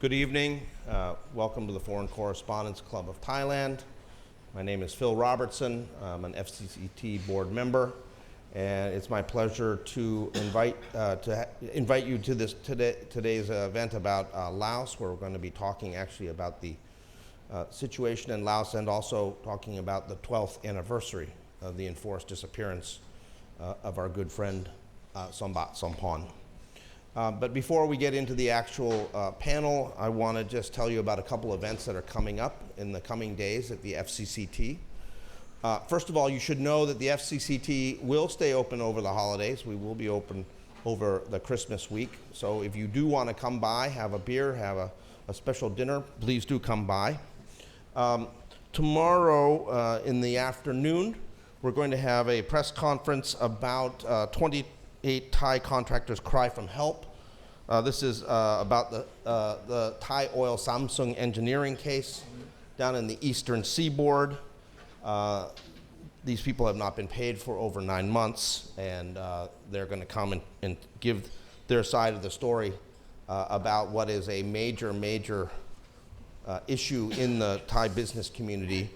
Good evening. Welcome to the Foreign Correspondents Club of Thailand. My name is Phil Robertson. I'm an FCCT board member, and it's my pleasure to invite you to today's event about Laos, where we're going to be talking actually about the situation in Laos and also talking about the 12th anniversary of the enforced disappearance of our good friend Sombath Somphone. But before we get into the actual panel, I want to just tell you about a couple events that are coming up in the coming days at the FCCT. First of all, you should know that the FCCT will stay open over the holidays. We will be open over the Christmas week. So if you do want to come by, have a beer, have a special dinner, please do come by. Tomorrow in the afternoon, we're going to have a press conference about 28 Thai contractors' cry from help. This is about the Thai oil Samsung engineering case down in the eastern seaboard. These people have not been paid for over 9 months, and they're going to come and give their side of the story about what is a major issue in the Thai business community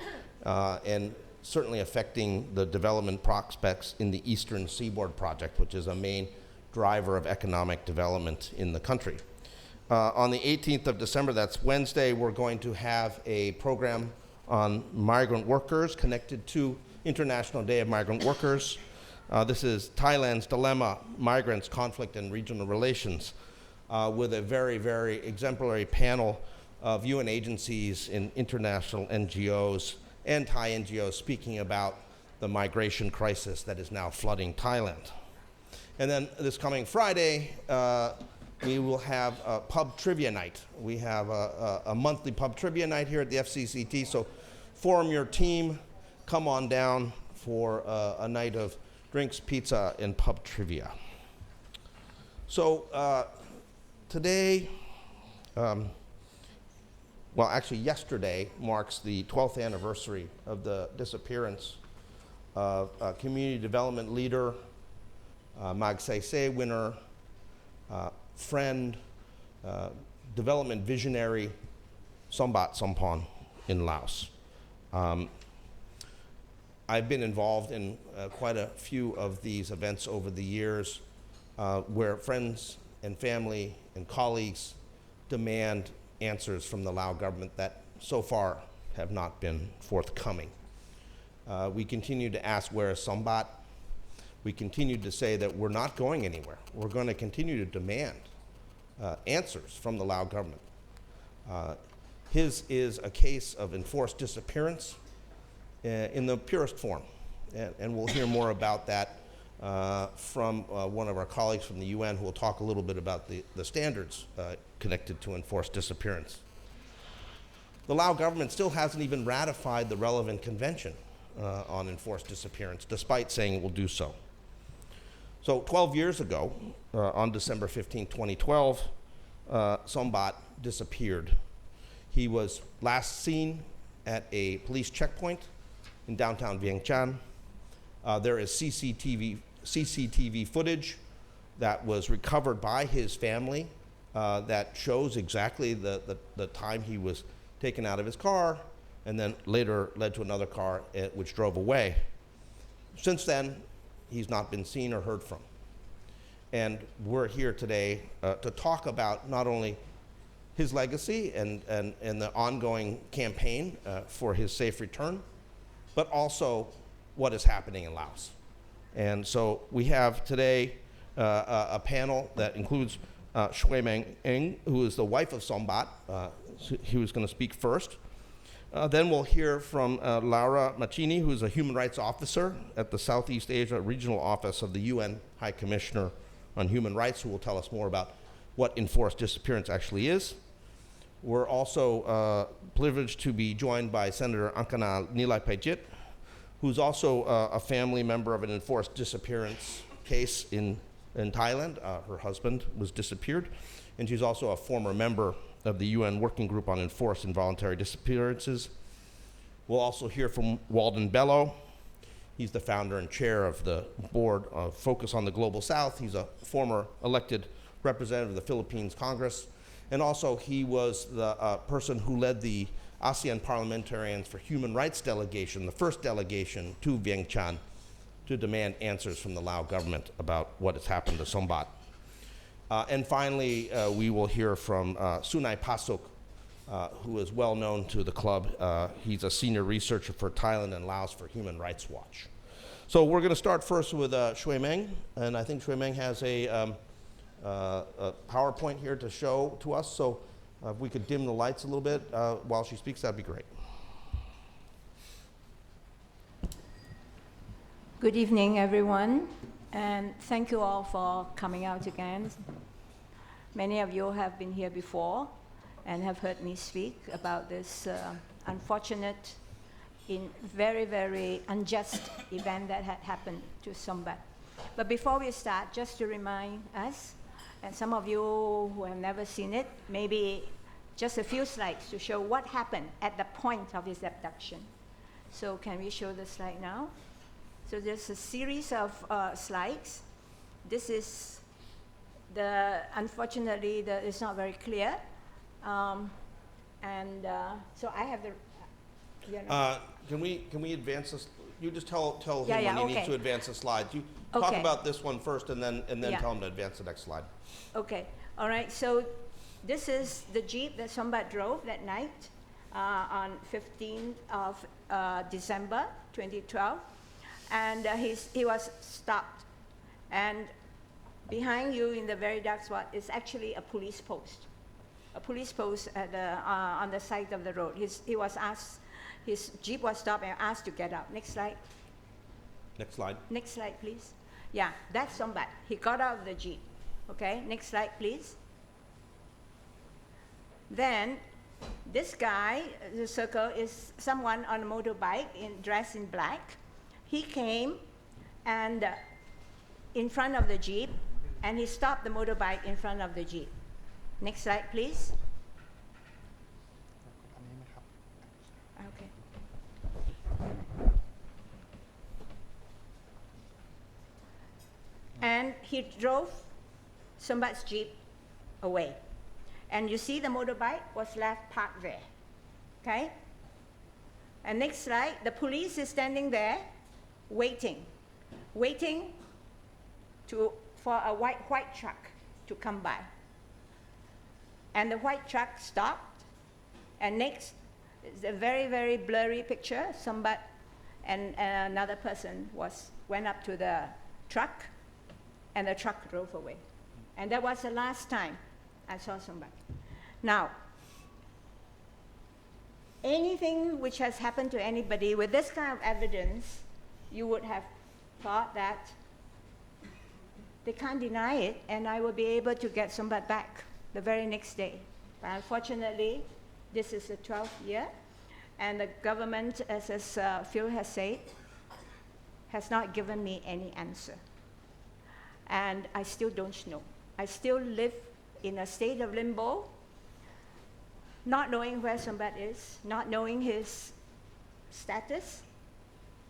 and certainly affecting the development prospects in the Eastern Seaboard Project, which is a main driver of economic development in the country. On the 18th of December, that's Wednesday, we're going to have a program on migrant workers connected to International Day of Migrant Workers. This is Thailand's Dilemma, Migrants, Conflict, and Regional Relations, with a very exemplary panel of UN agencies and international NGOs and Thai NGOs speaking about the migration crisis that is now flooding Thailand. And then this coming Friday, we will have a pub trivia night. We have a monthly pub trivia night here at the FCCT, so form your team, come on down for a night of drinks, pizza, and pub trivia. So today, well, actually yesterday marks the 12th anniversary of the disappearance of community development leader, Magsaysay winner, friend, development visionary, Sombath Somphone in Laos. I've been involved in quite a few of these events over the years where friends and family and colleagues demand answers from the Lao government that so far have not been forthcoming. We continue to ask, where is Sombath? We continue to say that we're not going anywhere. We're going to continue to demand answers from the Lao government. His is a case of enforced disappearance in the purest form, and we'll hear more about that from one of our colleagues from the UN who will talk a little bit about the standards connected to enforced disappearance. The Lao government still hasn't even ratified the relevant convention on enforced disappearance, despite saying it will do so. So 12 years ago, on December 15, 2012, Sombath disappeared. He was last seen at a police checkpoint in downtown Vientiane. There is CCTV footage that was recovered by his family that shows exactly the time he was taken out of his car and then later led to another car which drove away. Since then, he's not been seen or heard from. And we're here today to talk about not only his legacy and the ongoing campaign for his safe return, but also what is happening in Laos. And so we have today a panel that includes Shui Meng Eng, who is the wife of Sombath. He was going to speak first. Then we'll hear from Laura Machini, who is a human rights officer at the Southeast Asia Regional Office of the UN High Commissioner on Human Rights, who will tell us more about what enforced disappearance actually is. We're also privileged to be joined by Senator Angkana Nilai-Payjit, who's also a family member of an enforced disappearance case in Thailand. Her husband was disappeared, and she's also a former member of the UN Working Group on Enforced Involuntary Disappearances. We'll also hear from Walden Bello. He's the founder and chair of the board of Focus on the Global South. He's a former elected representative of the Philippines Congress. And also, he was the person who led the ASEAN Parliamentarians for Human Rights delegation, the first delegation to Vientiane, to demand answers from the Lao government about what has happened to Sombath. And finally, we will hear from Sunai Pasuk, who is well known to the club. He's a senior researcher for Thailand and Laos for Human Rights Watch. So we're going to start first with Shui Meng, and I think Shui Meng has a PowerPoint here to show to us. So if we could dim the lights a little bit while she speaks, that'd be great. Good evening, everyone, and thank you all for coming out again. Many of you have been here before and have heard me speak about this unfortunate, very, very unjust event that had happened to Sombath. But before we start, just to remind us, and some of you who have never seen it, maybe just a few slides to show what happened at the point of his abduction. So can we show the slide now? So there's a series of slides. This is unfortunately, it's not very clear. So I have the, Can we advance this? You just tell him when he needs to advance the slides. You talk about this one first, and then tell him to advance the next slide. Okay. All right. So this is the Jeep that Sombath drove that night on 15th of December 2012, and he was stopped. And behind you in the very dark spot is actually a police post. A police post at on the side of the road. He was asked. His Jeep was stopped and asked to get out. Next slide. Next slide. Next slide, please. Yeah, that's Sombath. He got out of the Jeep. Okay, next slide, please. Then, this guy, the circle, is someone on a motorbike dressed in black. He came and in front of the Jeep, and he stopped the motorbike in front of the Jeep. Next slide, please. Okay. And he drove Sombath's Jeep away. And you see the motorbike was left parked there. Okay? And next slide, the police is standing there waiting for a white truck to come by. And the white truck stopped, and next is a very, very blurry picture. Sombath and another person went up to the truck, and the truck drove away. And that was the last time I saw Sombath. Now, anything which has happened to anybody with this kind of evidence, you would have thought that they can't deny it, and I will be able to get Sombath back the very next day. But unfortunately, this is the 12th year, and the government, as Phil has said, has not given me any answer. And I still don't know. I still live in a state of limbo, not knowing where Sombath is, not knowing his status,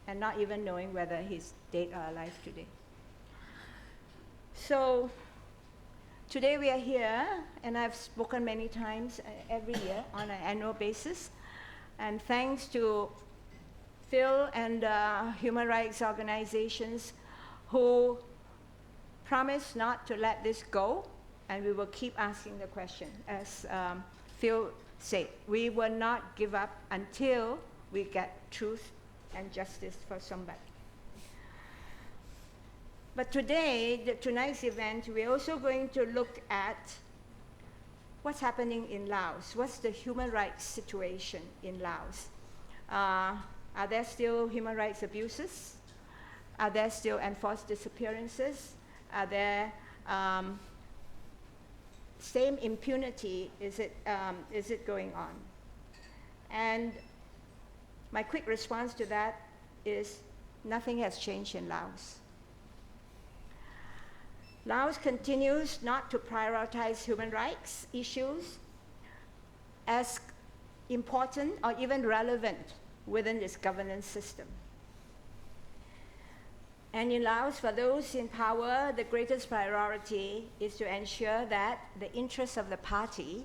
and not even knowing whether he's dead or alive today. So today we are here, and I've spoken many times every year on an annual basis. And thanks to Phil and human rights organizations who promise not to let this go, and we will keep asking the question. As Phil said, we will not give up until we get truth and justice for Sombath. But today, tonight's event, we're also going to look at what's happening in Laos. What's the human rights situation in Laos? Are there still human rights abuses? Are there still enforced disappearances? Are there same impunity? Is it going on? And my quick response to that is nothing has changed in Laos. Laos continues not to prioritize human rights issues as important or even relevant within its governance system. And in Laos, for those in power, the greatest priority is to ensure that the interests of the party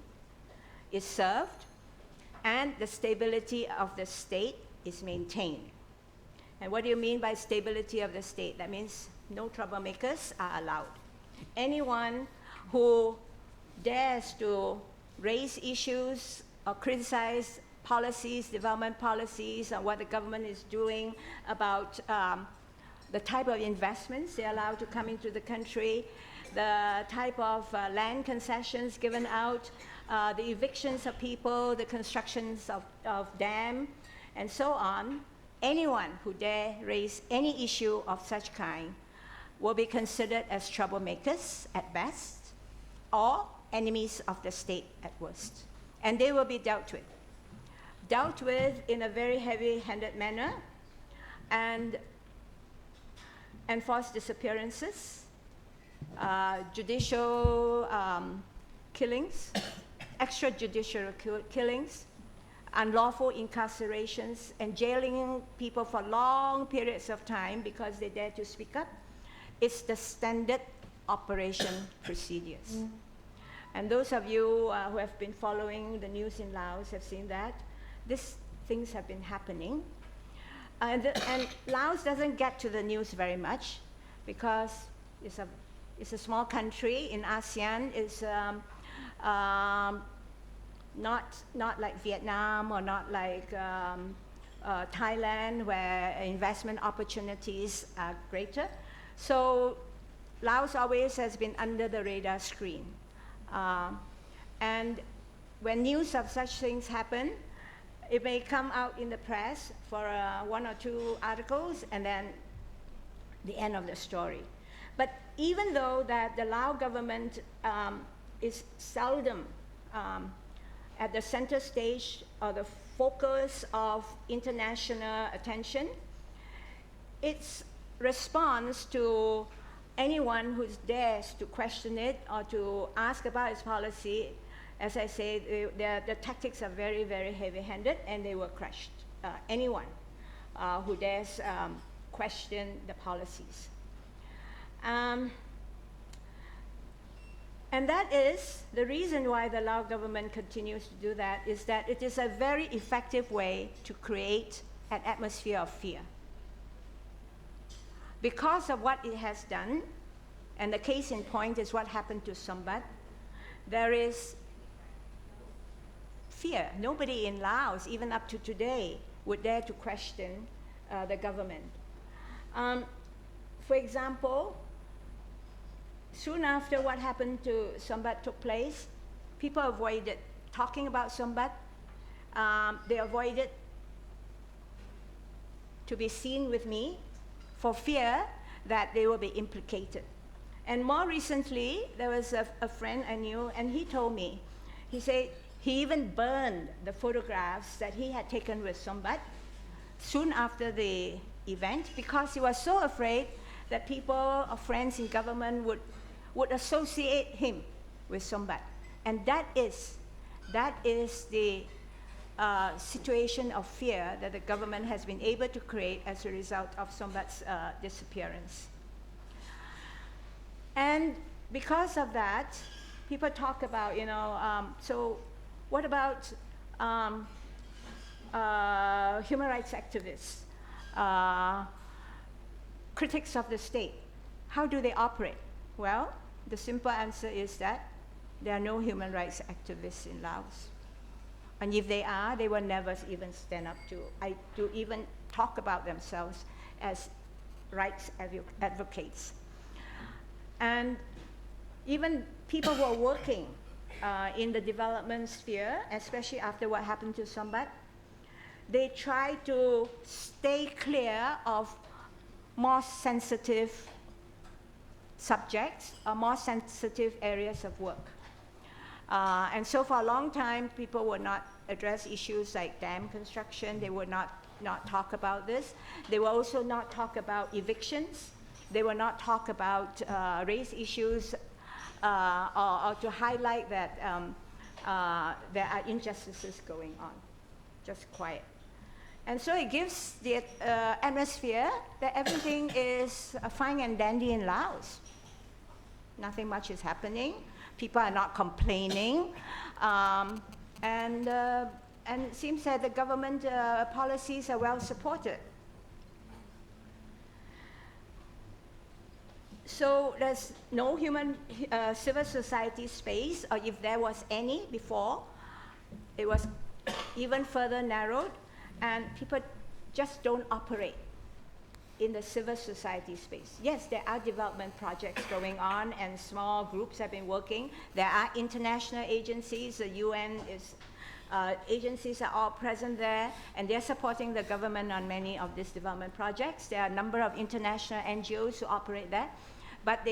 is served and the stability of the state is maintained. And what do you mean by stability of the state? That means no troublemakers are allowed. Anyone who dares to raise issues or criticize policies, development policies, and what the government is doing about the type of investments they're allowed to come into the country, the type of land concessions given out, the evictions of people, the constructions of dam, and so on. Anyone who dare raise any issue of such kind will be considered as troublemakers at best, or enemies of the state at worst. And they will be dealt with in a very heavy-handed manner, and enforced disappearances, judicial killings, extrajudicial killings, unlawful incarcerations, and jailing people for long periods of time because they dare to speak up. It's the standard operation procedures. And those of you who have been following the news in Laos have seen that these things have been happening. And Laos doesn't get to the news very much because it's a small country in ASEAN. It's not like Vietnam or not like Thailand, where investment opportunities are greater. So Laos always has been under the radar screen. And when news of such things happen, it may come out in the press for 1 or 2 articles and then the end of the story. But even though that the Lao government is seldom at the center stage or the focus of international attention, its response to anyone who dares to question it or to ask about its policy, as I say, the tactics are very, very heavy-handed, and they will crush anyone who dares question the policies. And that is the reason why the Lao government continues to do that, is that it is a very effective way to create an atmosphere of fear. Because of what it has done, and the case in point is what happened to Sombath, there is fear. Nobody in Laos, even up to today, would dare to question the government. For example, soon after what happened to Sombath took place, people avoided talking about Sombath. They avoided to be seen with me for fear that they will be implicated. And more recently, there was a friend I knew, and he told me, he said he even burned the photographs that he had taken with Sombath soon after the event because he was so afraid that people or friends in government would associate him with Sombath. And that is the situation of fear that the government has been able to create as a result of Sombath's disappearance. And because of that, people talk about, so what about human rights activists, critics of the state? How do they operate? Well, the simple answer is that there are no human rights activists in Laos. And if they are, they will never even stand up to even talk about themselves as rights advocates. And even people who are working in the development sphere, especially after what happened to Sombath, they try to stay clear of more sensitive subjects or more sensitive areas of work. And so for a long time, people would not address issues like dam construction. They would not talk about this. They will also not talk about evictions. They will not talk about race issues or to highlight that there are injustices going on. Just quiet. And so it gives the atmosphere that everything is fine and dandy in Laos. Nothing much is happening. People are not complaining. And it seems that the government policies are well supported. So there's no civil society space, or if there was any before, it was even further narrowed, and people just don't operate in the civil society space. Yes, there are development projects going on, and small groups have been working. There are international agencies, the UN agencies are all present there, and they're supporting the government on many of these development projects. There are a number of international NGOs who operate there, but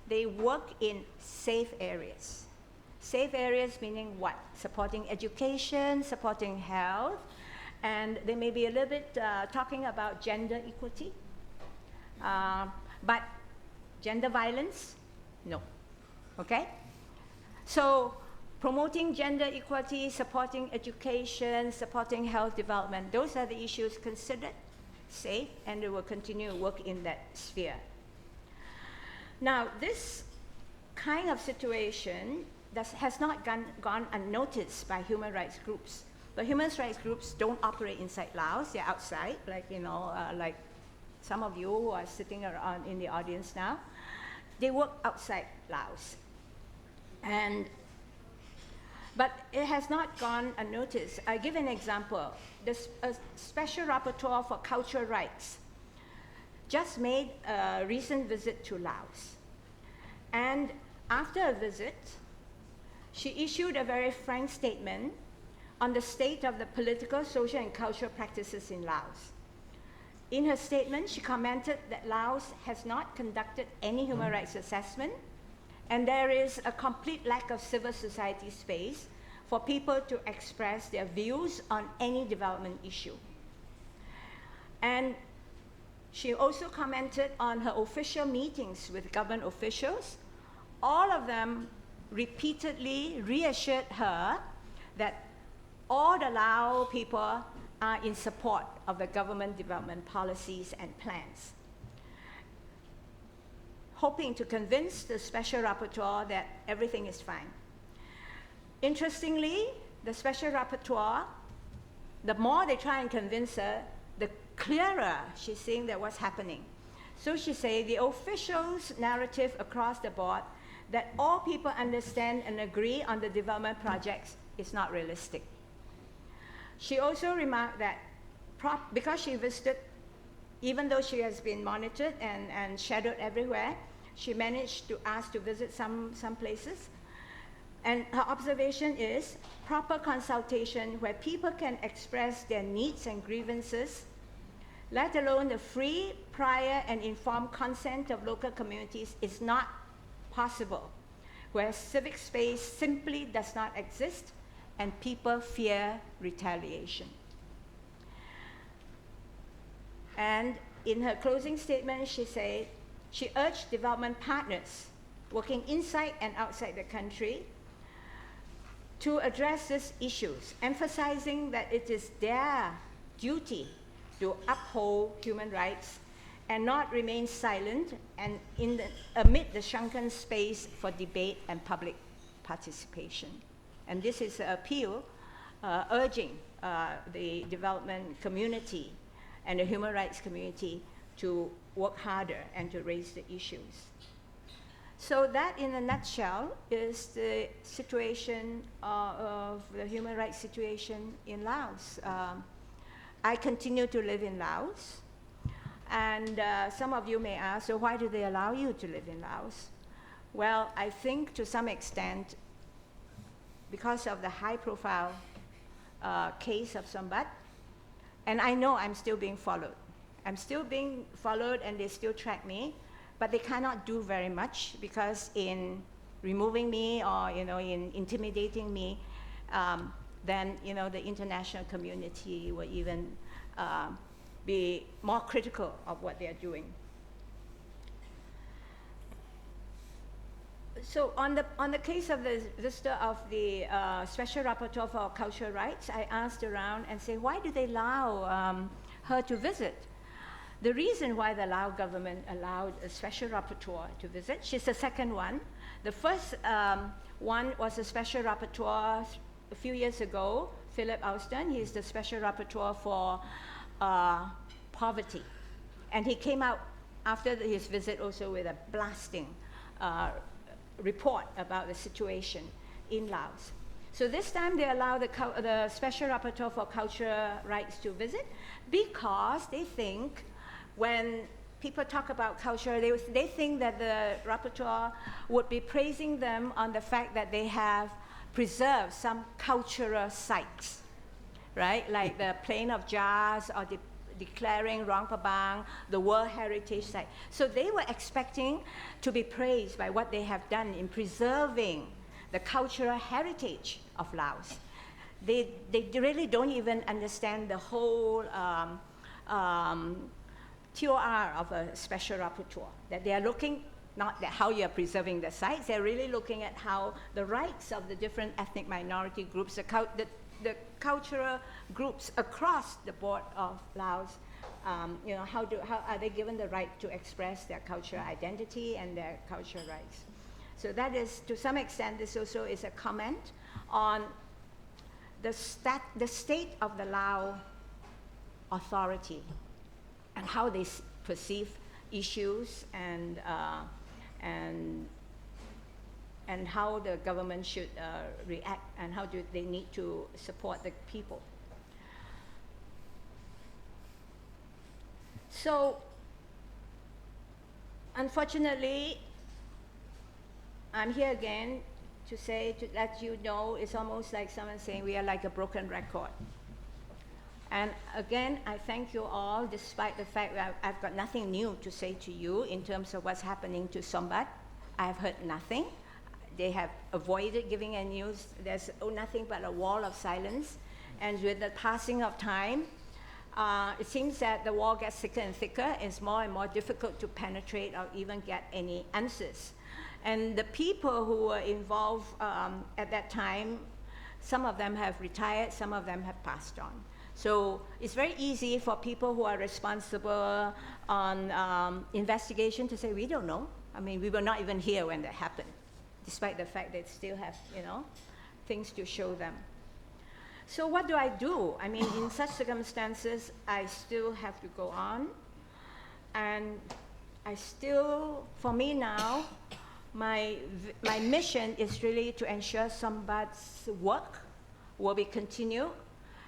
they work in safe areas. Safe areas meaning what? Supporting education, supporting health, and they may be a little bit talking about gender equity, but gender violence, no, okay? So promoting gender equality, supporting education, supporting health development, those are the issues considered safe, and they will continue to work in that sphere. Now, this kind of situation has not gone unnoticed by human rights groups. But human rights groups don't operate inside Laos, they're outside, like, like some of you who are sitting around in the audience now. They work outside Laos. But it has not gone unnoticed. I give an example. A special rapporteur for cultural rights just made a recent visit to Laos. And after a visit, she issued a very frank statement on the state of the political, social, and cultural practices in Laos. In her statement, she commented that Laos has not conducted any human rights assessment, and there is a complete lack of civil society space for people to express their views on any development issue. And she also commented on her official meetings with government officials. All of them repeatedly reassured her that all the Lao people are in support of the government development policies and plans, hoping to convince the special rapporteur that everything is fine. Interestingly, the special rapporteur, the more they try and convince her, the clearer she's seeing that what's happening. So she said the officials' narrative across the board that all people understand and agree on the development projects is not realistic. She also remarked that because she visited, even though she has been monitored and shadowed everywhere, she managed to ask to visit some places. And her observation is proper consultation where people can express their needs and grievances, let alone the free, prior, and informed consent of local communities, is not possible, where civic space simply does not exist and people fear retaliation. And in her closing statement, she said, she urged development partners working inside and outside the country to address these issues, emphasizing that it is their duty to uphold human rights and not remain silent and amid the shrunken space for debate and public participation. And this is an appeal urging the development community and the human rights community to work harder and to raise the issues. So that, in a nutshell, is the situation of the human rights situation in Laos. I continue to live in Laos. And some of you may ask, so why do they allow you to live in Laos? Well, I think to some extent, because of the high-profile case of Sombath, and I know I'm still being followed. I'm still being followed, and they still track me, but they cannot do very much because in removing me or in intimidating me, then the international community will even be more critical of what they are doing. So on the case of the visitor of the Special Rapporteur for Cultural Rights, I asked around and say, why do they allow her to visit? The reason why the Lao government allowed a Special Rapporteur to visit, she's the second one. The first one was a Special Rapporteur a few years ago, Philip Alston. He's the Special Rapporteur for poverty. And he came out after his visit also with a blasting report about the situation in Laos. So this time they allow the Special Rapporteur for Cultural Rights to visit because they think when people talk about culture, they think that the rapporteur would be praising them on the fact that they have preserved some cultural sites, right? Like the Plain of Jars or declaring Rang Prabang the World Heritage Site. So they were expecting to be praised by what they have done in preserving the cultural heritage of Laos. They really don't even understand the whole TOR of a Special Rapporteur, that they are looking not at how you're preserving the sites, they're really looking at how the rights of the different ethnic minority groups, the cultural groups across the board of Laos, how are they given the right to express their cultural identity and their cultural rights. So that is, to some extent, this also is a comment on the state of the Lao authority and how they perceive issues and how the government should react and how do they need to support the people. So, unfortunately, I'm here again to let you know, it's almost like someone saying we are like a broken record. And again, I thank you all, despite the fact that I've got nothing new to say to you in terms of what's happening to Sombath. I have heard nothing. They have avoided giving any news. There's nothing but a wall of silence. And with the passing of time, it seems that the wall gets thicker and thicker. It's more and more difficult to penetrate or even get any answers. And the people who were involved at that time, some of them have retired, some of them have passed on. So it's very easy for people who are responsible on investigation to say, we don't know. I mean, we were not even here when that happened, despite the fact they still have, things to show them. So what do I do? I mean, in such circumstances, I still have to go on. And for me now, my mission is really to ensure Sombath's work will be continued.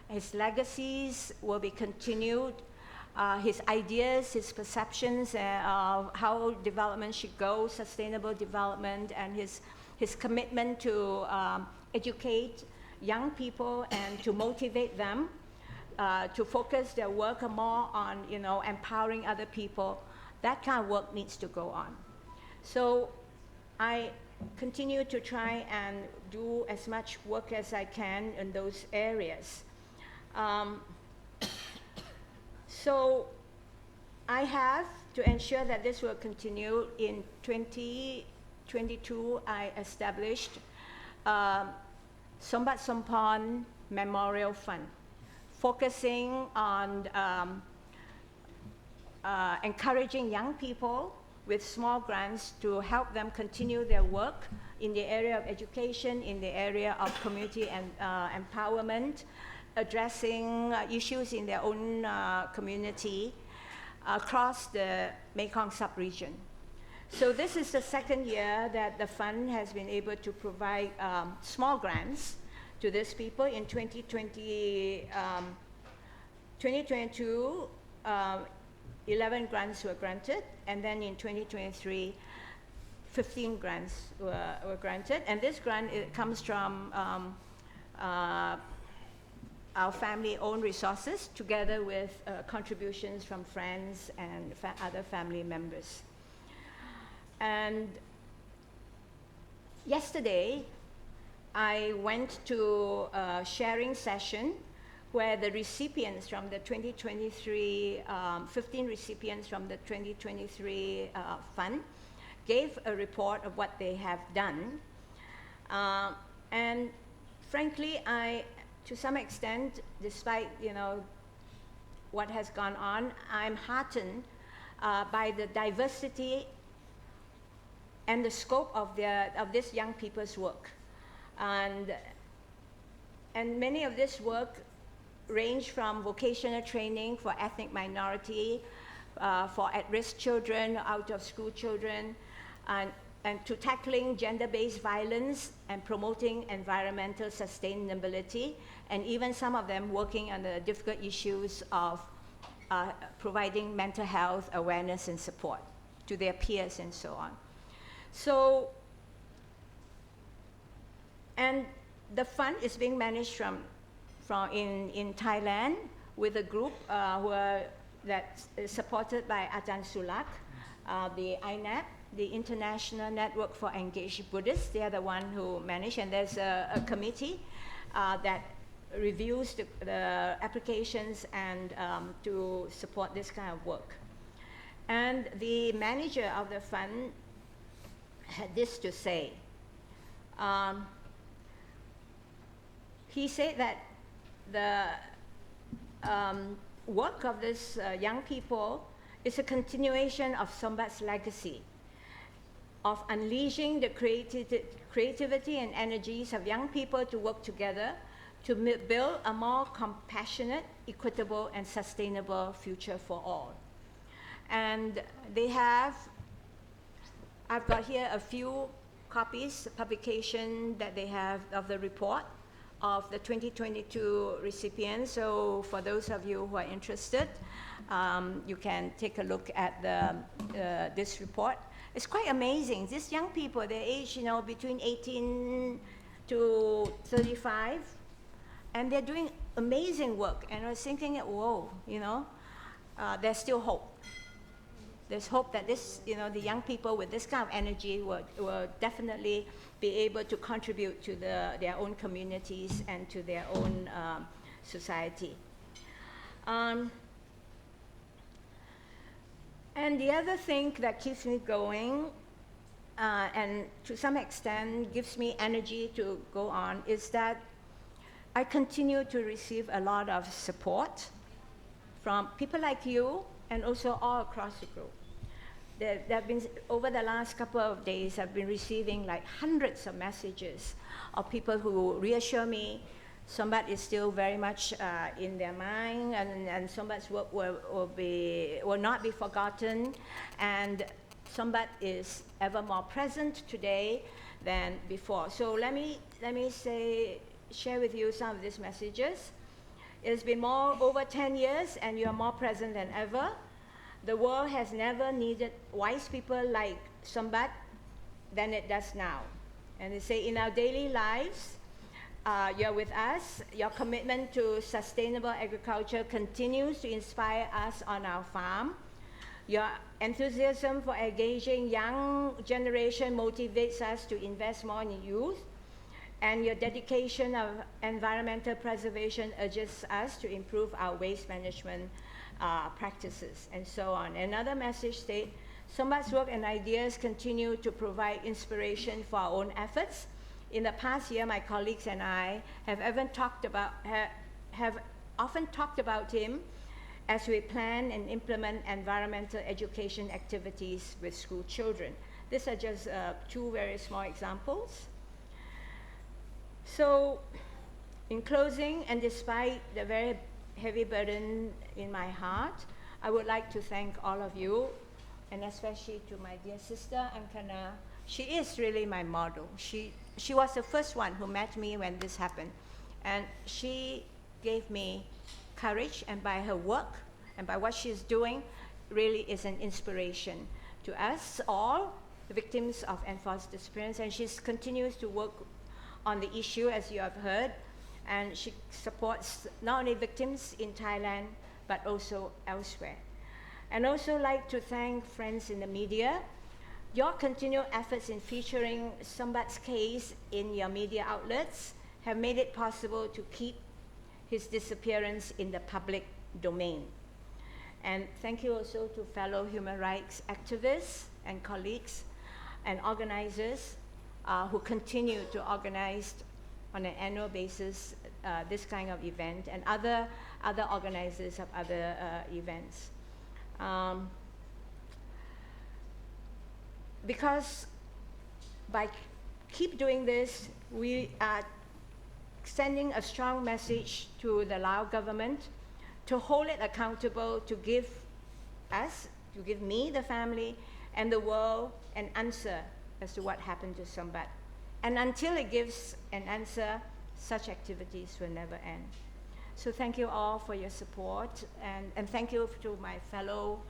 His legacies will be continued. His ideas, his perceptions of how development should go, sustainable development, and his commitment to educate young people and to motivate them to focus their work more on, empowering other people. That kind of work needs to go on. So I continue to try and do as much work as I can in those areas. So I have to ensure that this will continue. In 2022, I established Sombath Somphone Memorial Fund, focusing on encouraging young people with small grants to help them continue their work in the area of education, in the area of community and empowerment, addressing issues in their own community across the Mekong sub-region. So this is the second year that the fund has been able to provide small grants to these people. In 2022, 11 grants were granted, and then in 2023, 15 grants were granted. And this grant, it comes from our family-owned resources, together with contributions from friends and other family members. And yesterday, I went to a sharing session where the recipients from the 2023, 15 recipients from the 2023 fund gave a report of what they have done. And frankly, to some extent, despite what has gone on, I'm heartened by the diversity and the scope of this young people's work. And many of this work range from vocational training for ethnic minority, for at-risk children, out-of-school children, and to tackling gender-based violence and promoting environmental sustainability, and even some of them working on the difficult issues of providing mental health awareness and support to their peers and so on. So, and the fund is being managed from in Thailand with a group that is supported by Ajahn Sulak, the INAP, the International Network for Engaged Buddhists. They are the one who manage, and there's a committee that reviews the applications and to support this kind of work. And the manager of the fund had this to say. He said that the work of this young people is a continuation of Sombath's legacy of unleashing the creativity and energies of young people to work together to build a more compassionate, equitable, and sustainable future for all. And they have, I've got here a few copies, publication that they have of the report of the 2022 recipients. So for those of you who are interested, you can take a look at this report. It's quite amazing. These young people, they're aged, between 18 to 35, and they're doing amazing work. And I was thinking, whoa, there's still hope. There's hope that this, the young people with this kind of energy will definitely be able to contribute to their own communities and to their own society. And the other thing that keeps me going, and to some extent gives me energy to go on, is that I continue to receive a lot of support from people like you and also all across the group. There have been, over the last couple of days, I've been receiving like hundreds of messages of people who reassure me Sombath is still very much in their mind, and Sombath's work will not be forgotten, and Sombath is ever more present today than before. So let me share with you some of these messages. It's been over 10 years, and you are more present than ever. The world has never needed wise people like Sombath than it does now. And they say, in our daily lives, you're with us. Your commitment to sustainable agriculture continues to inspire us on our farm. Your enthusiasm for engaging young generation motivates us to invest more in youth. And your dedication of environmental preservation urges us to improve our waste management practices, and so on. Another message states, Sombath's work and ideas continue to provide inspiration for our own efforts. In the past year, my colleagues and I have often talked about him as we plan and implement environmental education activities with school children. These are just two very small examples. So, in closing, and despite the very heavy burden in my heart, I would like to thank all of you, and especially to my dear sister, Ankana. She is really my model. She was the first one who met me when this happened, and she gave me courage, and by her work and by what she's doing, really is an inspiration to us all, the victims of enforced disappearance, and she continues to work on the issue, as you have heard, and she supports not only victims in Thailand, but also elsewhere. And also like to thank friends in the media. Your continued efforts in featuring Sombath's case in your media outlets have made it possible to keep his disappearance in the public domain. And thank you also to fellow human rights activists and colleagues and organizers who continue to organize on an annual basis this kind of event, and other organizers of other events. Because by keep doing this, we are sending a strong message to the Laos government to hold it accountable, to give us, to give me, the family, and the world an answer as to what happened to Sombath. And until it gives an answer, such activities will never end. So thank you all for your support, and thank you to my fellow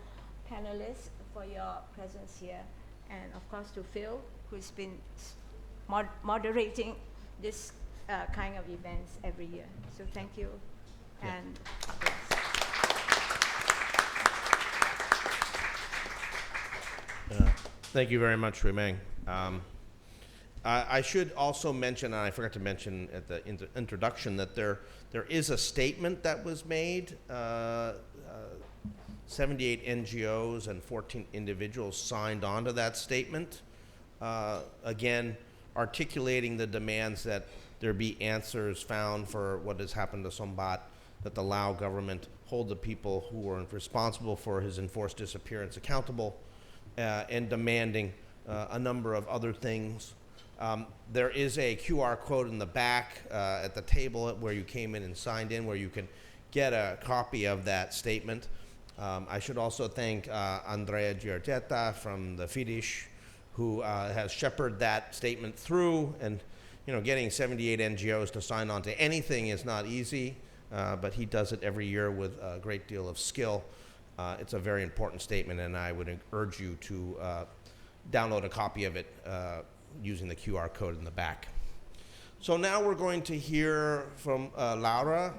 panelists for your presence here, and of course to Phil, who's been moderating this kind of events every year. So thank you, and yes. Thank you very much, Ramon. I should also mention, and I forgot to mention at the introduction, that there is a statement that was made. 78 NGOs and 14 individuals signed on to that statement, again, articulating the demands that there be answers found for what has happened to Sombath, that the Lao government hold the people who were responsible for his enforced disappearance accountable, and demanding a number of other things. There is a QR code in the back at the table where you came in and signed in, where you can get a copy of that statement. I should also thank Andrea Giorgetta from the Fidesz, who has shepherded that statement through. And getting 78 NGOs to sign on to anything is not easy, but he does it every year with a great deal of skill. It's a very important statement, and I would urge you to download a copy of it using the QR code in the back. So now we're going to hear from Laura,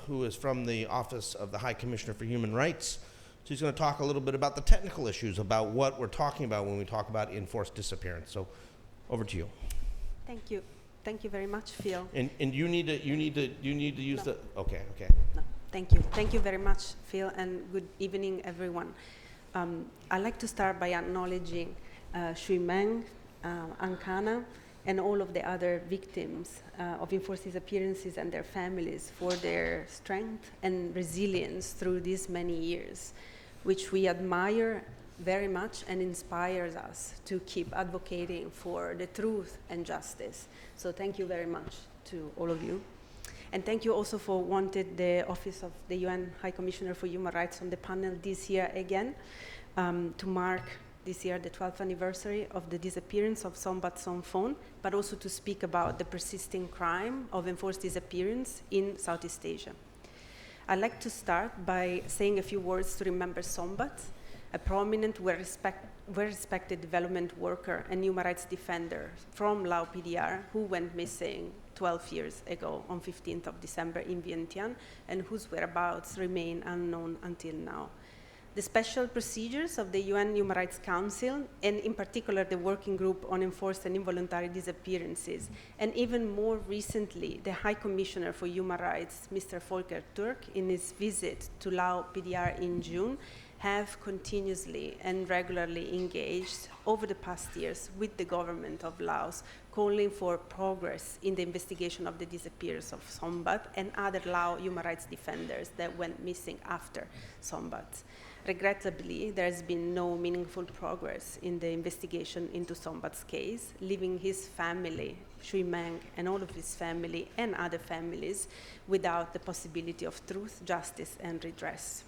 who is from the Office of the High Commissioner for Human Rights. She's going to talk a little bit about the technical issues, about what we're talking about when we talk about enforced disappearance. So over to you. Thank you. Thank you very much, Phil. And you need to use No. the, okay. No, thank you. Thank you very much, Phil, and good evening, everyone. I'd like to start by acknowledging Shui Meng, Ankana, and all of the other victims of enforced disappearances and their families for their strength and resilience through these many years, which we admire very much and inspires us to keep advocating for the truth and justice. So thank you very much to all of you. And thank you also for wanting the Office of the UN High Commissioner for Human Rights on the panel this year again, to mark this year the 12th anniversary of the disappearance of Sombath Somphone, but also to speak about the persisting crime of enforced disappearance in Southeast Asia. I'd like to start by saying a few words to remember Sombath, a prominent, well-respected development worker and human rights defender from Laos PDR, who went missing 12 years ago on 15th of December in Vientiane, and whose whereabouts remain unknown until now. The special procedures of the UN Human Rights Council, and in particular the Working Group on Enforced and Involuntary Disappearances, and even more recently, the High Commissioner for Human Rights, Mr. Volker Turk, in his visit to Laos PDR in June, have continuously and regularly engaged over the past years with the government of Laos, calling for progress in the investigation of the disappearance of Sombath and other Lao human rights defenders that went missing after Sombath. Regrettably, there has been no meaningful progress in the investigation into Sombath's case, leaving his family, Shui Meng, and all of his family and other families without the possibility of truth, justice, and redress.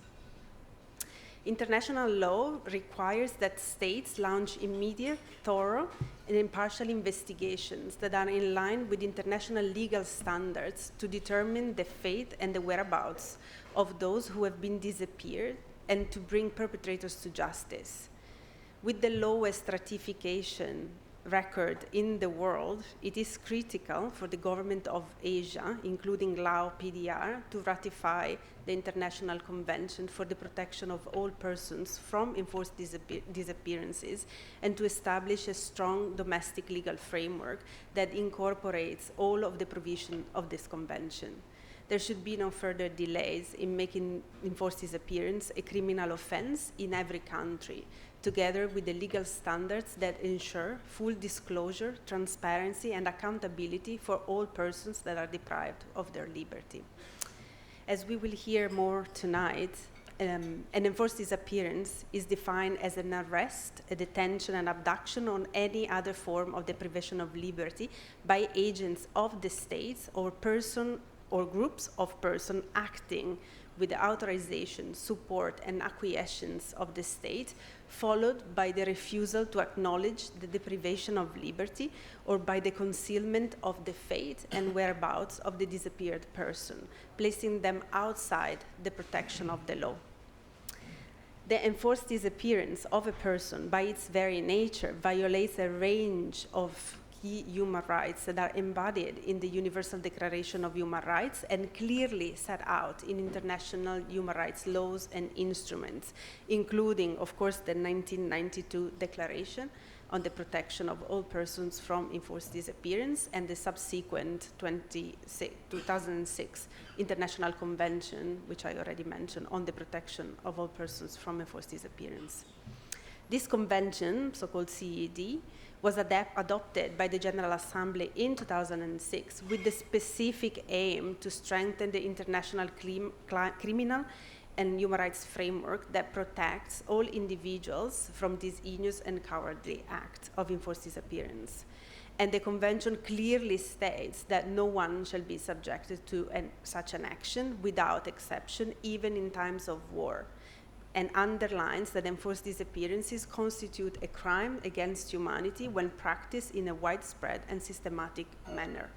International law requires that states launch immediate, thorough, and impartial investigations that are in line with international legal standards to determine the fate and the whereabouts of those who have been disappeared and to bring perpetrators to justice. With the lowest ratification record in the world, it is critical for the government of Asia, including Laos PDR, to ratify the International Convention for the Protection of All Persons from Enforced Disappearances and to establish a strong domestic legal framework that incorporates all of the provisions of this convention. there should be no further delays in making enforced disappearance a criminal offense in every country, together with the legal standards that ensure full disclosure, transparency, and accountability for all persons that are deprived of their liberty. As we will hear more tonight, an enforced disappearance is defined as an arrest, a detention, and abduction or any other form of deprivation of liberty by agents of the state or person or groups of persons acting with the authorization, support, and acquiescence of the state, followed by the refusal to acknowledge the deprivation of liberty or by the concealment of the fate and whereabouts of the disappeared person, placing them outside the protection of the law. The enforced disappearance of a person, by its very nature, violates a range of key human rights that are embodied in the Universal Declaration of Human Rights and clearly set out in international human rights laws and instruments, including, of course, the 1992 Declaration on the Protection of All Persons from Enforced Disappearance and the subsequent 2006 International Convention, which I already mentioned, on the protection of all persons from enforced disappearance. This convention, so-called CED, was adopted by the General Assembly in 2006 with the specific aim to strengthen the international criminal and human rights framework that protects all individuals from this heinous and cowardly act of enforced disappearance. And the convention clearly states that no one shall be subjected to such an action without exception, even in times of war, and underlines that enforced disappearances constitute a crime against humanity when practiced in a widespread and systematic manner.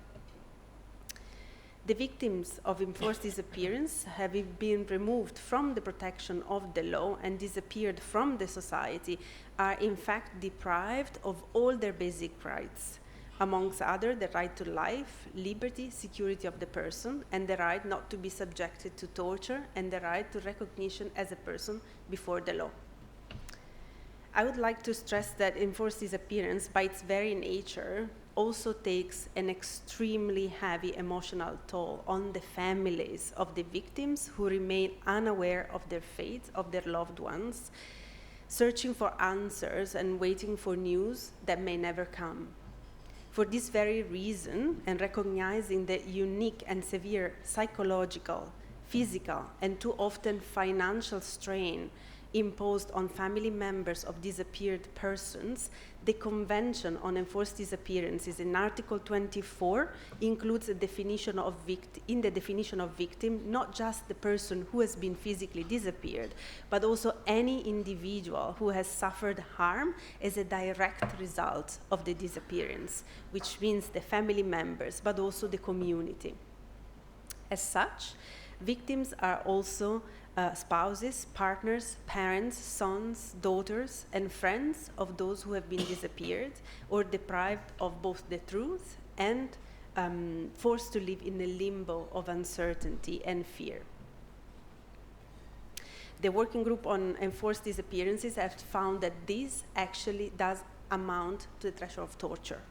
The victims of enforced disappearance, having been removed from the protection of the law and disappeared from the society, are in fact deprived of all their basic rights, amongst others the right to life, liberty, security of the person, and the right not to be subjected to torture, and the right to recognition as a person before the law. I would like to stress that enforced disappearance, by its very nature, also takes an extremely heavy emotional toll on the families of the victims who remain unaware of their fate, of their loved ones, searching for answers and waiting for news that may never come. For this very reason, and recognizing the unique and severe psychological, physical, and too often financial strain imposed on family members of disappeared persons, the Convention on Enforced Disappearances in Article 24 includes a definition of in the definition of victim, not just the person who has been physically disappeared, but also any individual who has suffered harm as a direct result of the disappearance, which means the family members, but also the community. As such, victims are also spouses, partners, parents, sons, daughters, and friends of those who have been disappeared or deprived of both the truth and forced to live in a limbo of uncertainty and fear. The Working Group on Enforced Disappearances has found that this actually does amount to the threshold of torture.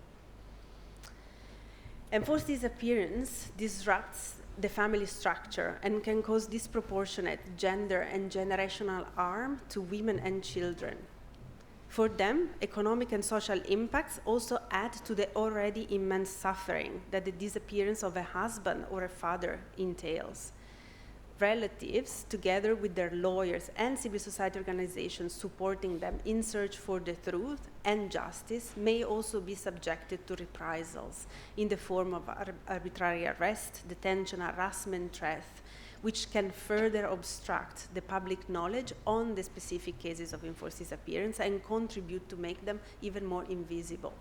Enforced disappearance disrupts the family structure and can cause disproportionate gender and generational harm to women and children. For them, economic and social impacts also add to the already immense suffering that the disappearance of a husband or a father entails. Relatives, together with their lawyers and civil society organizations supporting them in search for the truth and justice, may also be subjected to reprisals in the form of arbitrary arrest, detention, harassment, threat, which can further obstruct the public knowledge on the specific cases of enforced disappearance and contribute to make them even more invisible.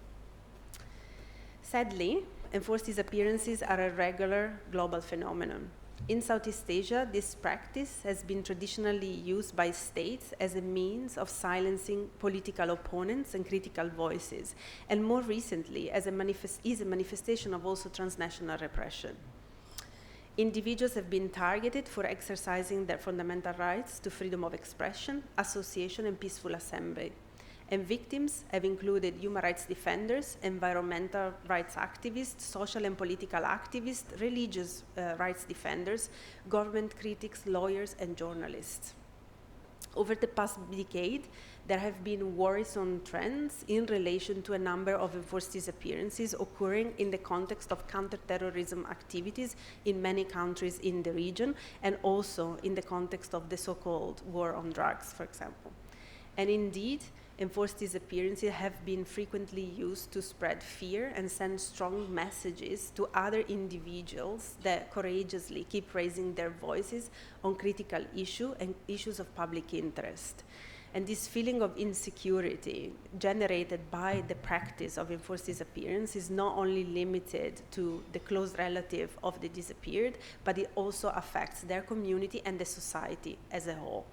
Sadly, enforced disappearances are a regular global phenomenon. In Southeast Asia, this practice has been traditionally used by states as a means of silencing political opponents and critical voices, and more recently as a manifestation of also transnational repression. Individuals have been targeted for exercising their fundamental rights to freedom of expression, association, and peaceful assembly. And victims have included human rights defenders, environmental rights activists, social and political activists, religious rights defenders, government critics, lawyers, and journalists. Over the past decade, there have been worrisome trends in relation to a number of enforced disappearances occurring in the context of counterterrorism activities in many countries in the region, and also in the context of the so-called war on drugs, for example. And indeed, enforced disappearances have been frequently used to spread fear and send strong messages to other individuals that courageously keep raising their voices on critical issues and issues of public interest. And this feeling of insecurity generated by the practice of enforced disappearance is not only limited to the close relative of the disappeared, but it also affects their community and the society as a whole.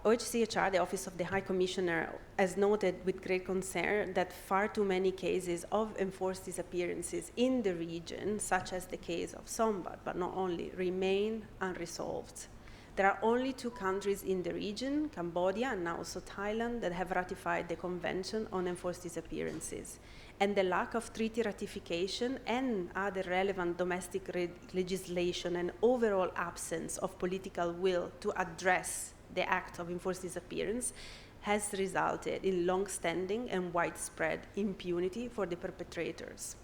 OHCHR, the Office of the High Commissioner, has noted with great concern that far too many cases of enforced disappearances in the region, such as the case of Sombath, but not only, remain unresolved. There are only 2 countries in the region, Cambodia and now also Thailand, that have ratified the Convention on Enforced Disappearances. And the lack of treaty ratification and other relevant domestic legislation and overall absence of political will to address the act of enforced disappearance has resulted in long-standing and widespread impunity for the perpetrators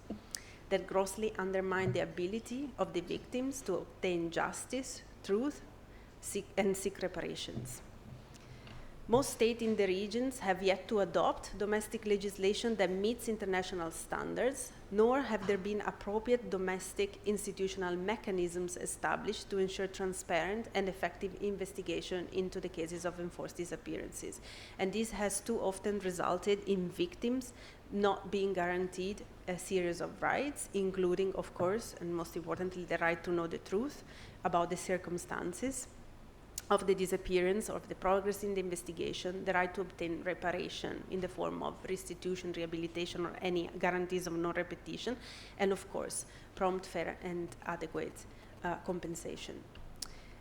that grossly undermine the ability of the victims to obtain justice, truth, and seek reparations. Most states in the regions have yet to adopt domestic legislation that meets international standards, nor have there been appropriate domestic institutional mechanisms established to ensure transparent and effective investigation into the cases of enforced disappearances. And this has too often resulted in victims not being guaranteed a series of rights, including, of course, and most importantly, the right to know the truth about the circumstances of the disappearance, of the progress in the investigation, the right to obtain reparation in the form of restitution, rehabilitation, or any guarantees of non-repetition, and of course, prompt, fair, and adequate compensation.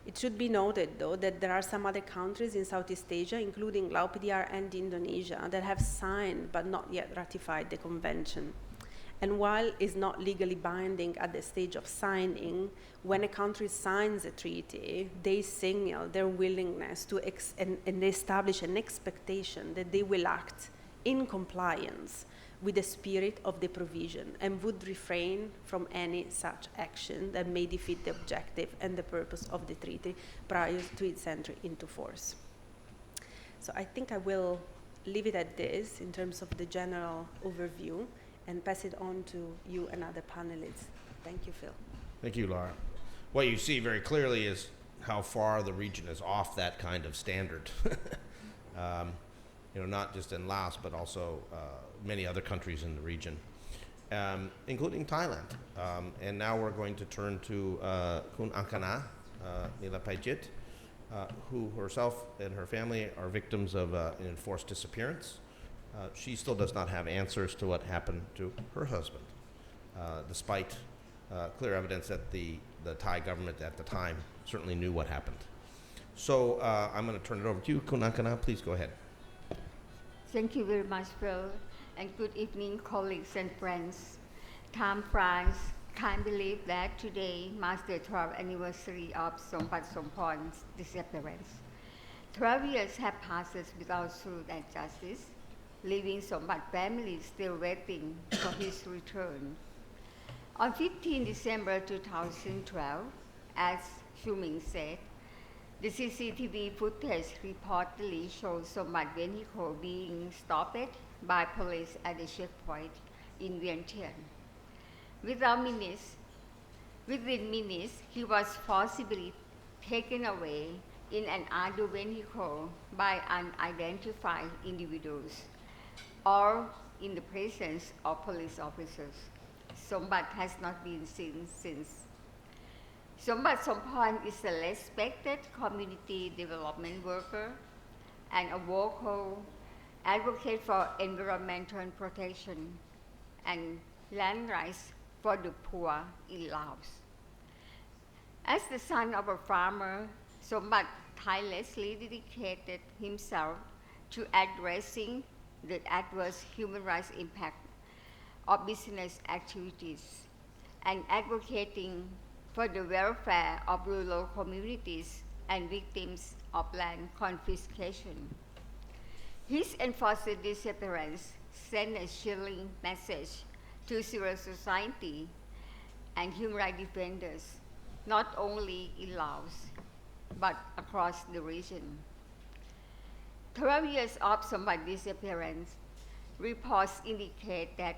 It should be noted, though, that there are some other countries in Southeast Asia, including Laos, PDR, and Indonesia, that have signed but not yet ratified the convention. And while it's not legally binding at the stage of signing, when a country signs a treaty, they signal their willingness to and they establish an expectation that they will act in compliance with the spirit of the provision and would refrain from any such action that may defeat the objective and the purpose of the treaty prior to its entry into force. So I think I will leave it at this in terms of the general overview, and pass it on to you and other panelists. Thank you, Phil. Thank you, Laura. What you see very clearly is how far the region is off that kind of standard. Not just in Laos, but also many other countries in the region, including Thailand. And now we're going to turn to Kun Ankana Nilapayjit, who herself and her family are victims of an enforced disappearance. She still does not have answers to what happened to her husband, despite clear evidence that the Thai government at the time certainly knew what happened. So I'm going to turn it over to you, Kun Ankana. Please go ahead. Thank you very much, Phil, and good evening, colleagues and friends. Time flies. Can't believe that today marks the 12th anniversary of Sombath Somphone's disappearance. 12 years have passed without truth and justice, leaving Sombath family still waiting for his return. On 15 December 2012, as Shuming said, the CCTV footage reportedly shows Sombath vehicle being stopped by police at the checkpoint in Vientiane. Within minutes, he was forcibly taken away in an other vehicle by unidentified individuals, or in the presence of police officers. Sombath has not been seen since. Sombath Somphone is a respected community development worker and a vocal advocate for environmental protection and land rights for the poor in Laos. As the son of a farmer, Sombath tirelessly dedicated himself to addressing the adverse human rights impact of business activities and advocating for the welfare of rural communities and victims of land confiscation. His enforced disappearance sent a chilling message to civil society and human rights defenders, not only in Laos, but across the region. 12 years of Sombath disappearance, reports indicate that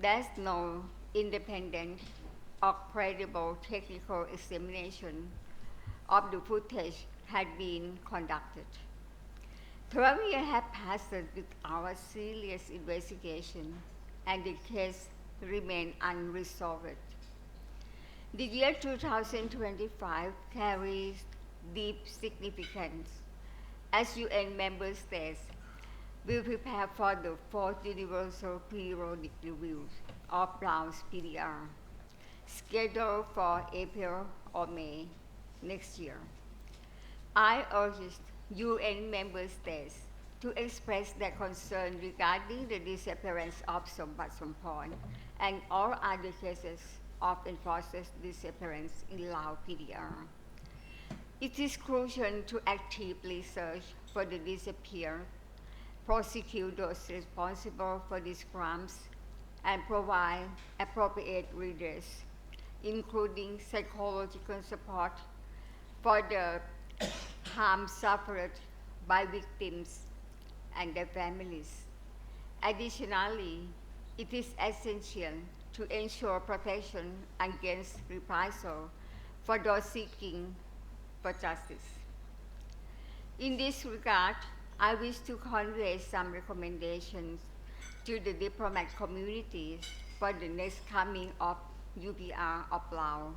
there's no independent or credible technical examination of the footage had been conducted. 12 years have passed without serious investigation, and the case remains unresolved. The year 2025 carries deep significance as UN member states will prepare for the 4th Universal Periodic Review of Laos PDR, scheduled for April or May next year. I urge UN member states to express their concern regarding the disappearance of Sombath Somphone and all other cases of enforced disappearance in Laos PDR. It is crucial to actively search for the disappeared, prosecute those responsible for these crimes, and provide appropriate redress, including psychological support for the harm suffered by victims and their families. Additionally, it is essential to ensure protection against reprisal for those seeking for justice. In this regard, I wish to convey some recommendations to the diplomat communities for the next coming of UPR of Laos.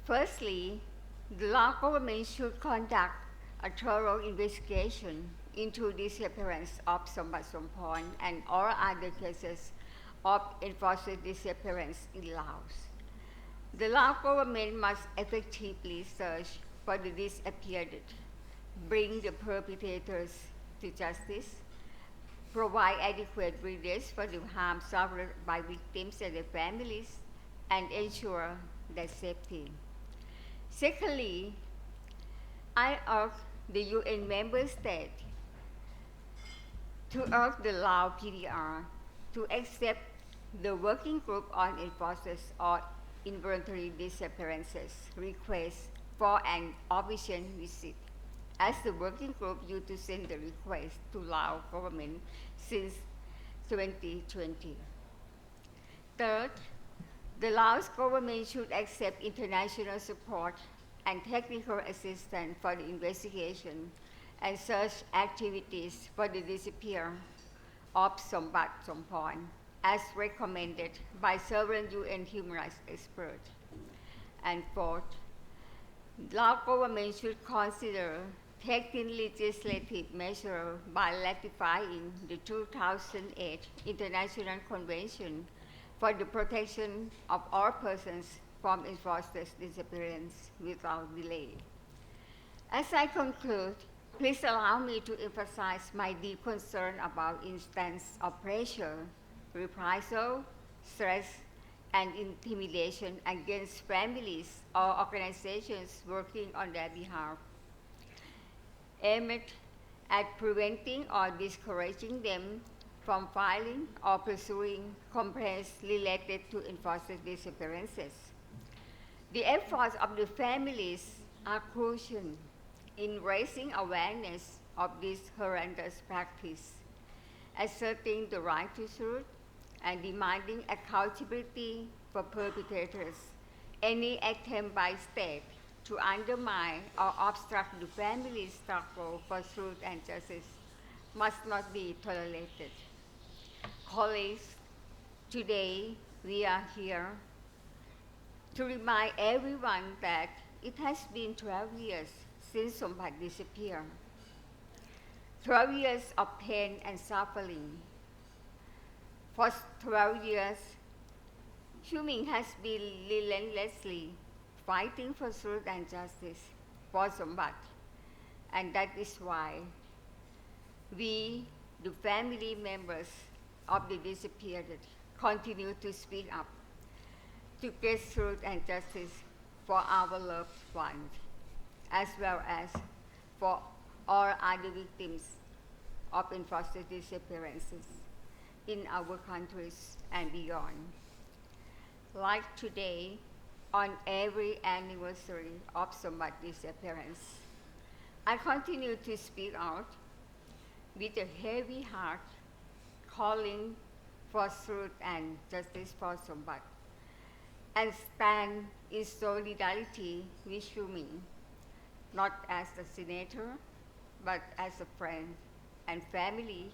Firstly, the Laos government should conduct a thorough investigation into the disappearance of Sombath Somphone and all other cases of enforced disappearance in Laos. The Laos government must effectively search for the disappeared, bring the perpetrators to justice, provide adequate redress for the harm suffered by victims and their families, and ensure their safety. Secondly, I urge the UN member states to urge the Laos PDR to accept the Working Group on Enforced or Involuntary Disappearances request for an official visit, as the working group used to send the request to Laos government since 2020. Third, the Laos government should accept international support and technical assistance for the investigation and search activities for the disappearance of Sombath Somphone, as recommended by several UN human rights experts. And fourth, Laos government should consider taking legislative measures by ratifying the 2008 International Convention for the Protection of All Persons from Enforced Disappearance without delay. As I conclude, please allow me to emphasize my deep concern about instances of pressure, reprisal, stress, and intimidation against families or organizations working on their behalf, aimed at preventing or discouraging them from filing or pursuing complaints related to enforced disappearances. The efforts of the families are crucial in raising awareness of this horrendous practice, asserting the right to truth, and demanding accountability for perpetrators. Any attempt by state to undermine or obstruct the family's struggle for truth and justice must not be tolerated. Colleagues, today we are here to remind everyone that it has been 12 years since Sombath disappeared. 12 years of pain and suffering. For 12 years, Xiuming has been relentlessly fighting for truth and justice for Sombath. And that is why we, the family members of the disappeared, continue to speak up to get truth and justice for our loved ones, as well as for all other victims of enforced disappearances in our countries and beyond. Like today, on every anniversary of Sombath disappearance, I continue to speak out with a heavy heart, calling for truth and justice for Sombath, and stand in solidarity with Shumi, not as a senator, but as a friend and family.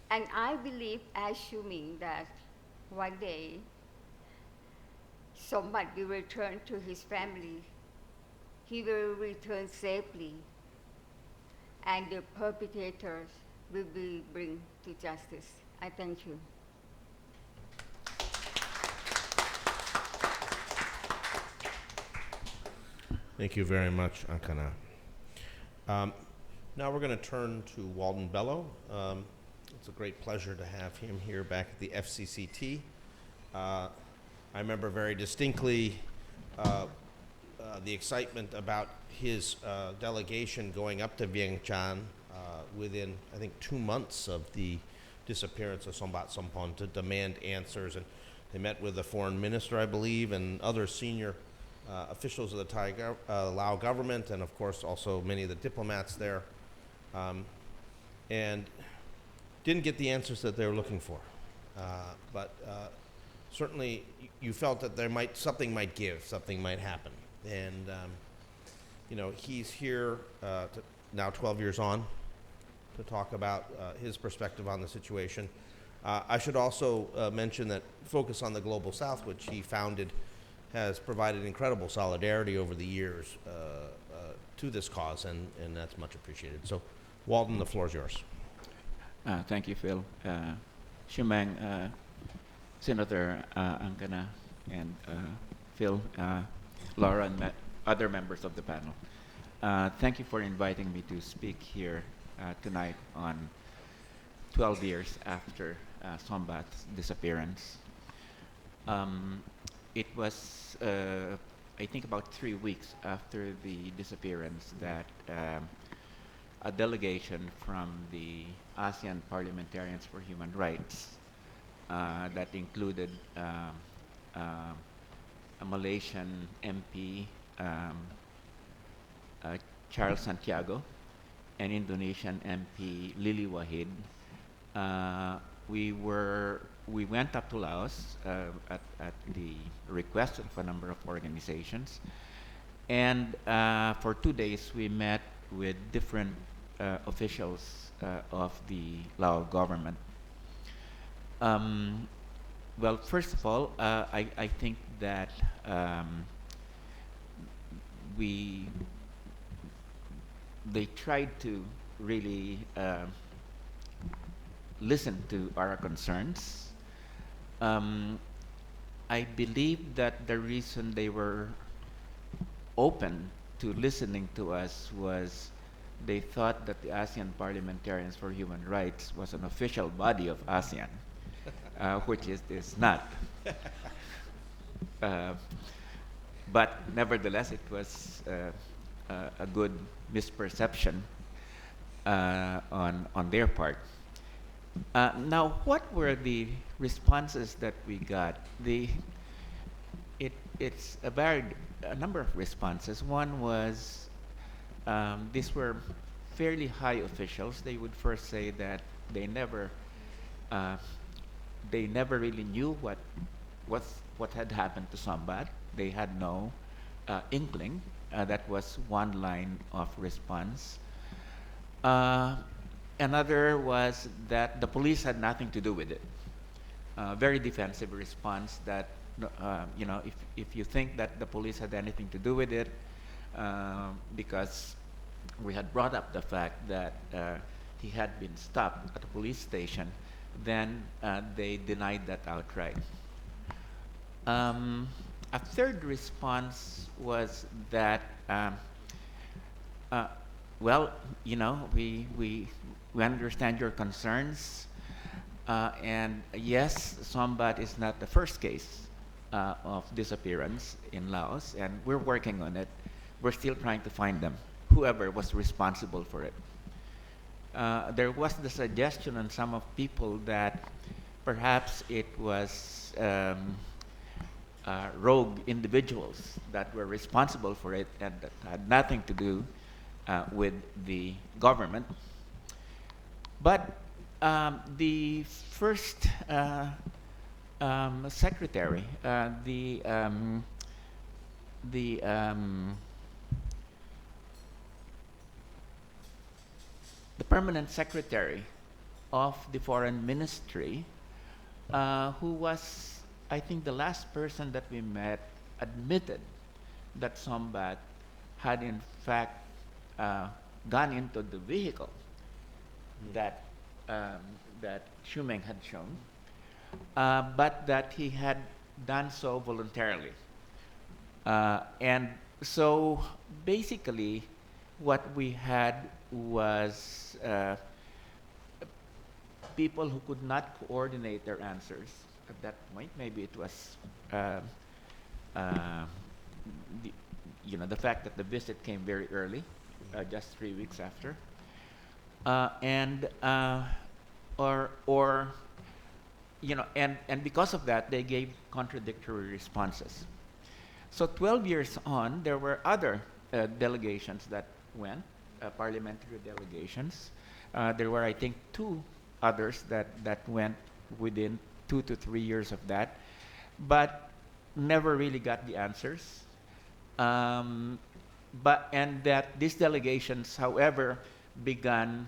And I believe as Shumi that one day Sombath will return to his family. He will return safely, and the perpetrators will be brought to justice. I thank you. Thank you very much, Ankana. Now we're going to turn to Walden Bello. It's a great pleasure to have him here back at the FCCT. I remember very distinctly the excitement about his delegation going up to Vientiane within, I think, 2 months of the disappearance of Sombath Somphone to demand answers. And they met with the foreign minister, I believe, and other senior officials of the Laos government, and of course also many of the diplomats there, and didn't get the answers that they were looking for. But certainly you felt that something might give, something might happen. And you know, he's here now 12 years on to talk about his perspective on the situation. I should also mention that Focus on the Global South, which he founded, has provided incredible solidarity over the years to this cause, and that's much appreciated. So, Walden, the floor is yours. Thank you, Phil. Shumang, Senator Ankana, and Phil, Laura, and other members of the panel. Thank you for inviting me to speak here tonight on 12 years after Sombath's disappearance. It was, I think, about 3 weeks after the disappearance that a delegation from the ASEAN Parliamentarians for Human Rights that included a Malaysian MP, Charles Santiago, and Indonesian MP Lili Wahid. We went up to Laos at the request of a number of organizations, and for 2 days we met with different officials of the Lao government. Well, first of all, I think that they tried to really listen to our concerns. I believe that the reason they were open to listening to us was they thought that the ASEAN Parliamentarians for Human Rights was an official body of ASEAN, which it is not. But nevertheless, it was a good misperception on their part. Now, what were the responses that we got? It's a number of responses. One was these were fairly high officials. They would first say that they never really knew what had happened to Sombath. They had no inkling. That was one line of response. Another was that the police had nothing to do with it. Very defensive response that, you know, if you think that the police had anything to do with it, because we had brought up the fact that he had been stopped at a police station, then they denied that outright. a third response was that, well, you know, we understand your concerns, and yes, Sombath is not the first case of disappearance in Laos, and we're working on it. We're still trying to find them, whoever was responsible for it. There was the suggestion on some of people that perhaps it was rogue individuals that were responsible for it and that had nothing to do with the government. But the first secretary, the permanent secretary of the foreign ministry, who was, I think, the last person that we met, admitted that Sombath had in fact gone into the vehicle that that Shumeng had shown, but that he had done so voluntarily. And so basically what we had was people who could not coordinate their answers at that point. Maybe it was the fact that the visit came very early, just 3 weeks after, and because of that, they gave contradictory responses. So 12 years on, there were other delegations that went, parliamentary delegations. There were, I think, 2 others that went within 2 to 3 years of that, but never really got the answers. And that these delegations, however, began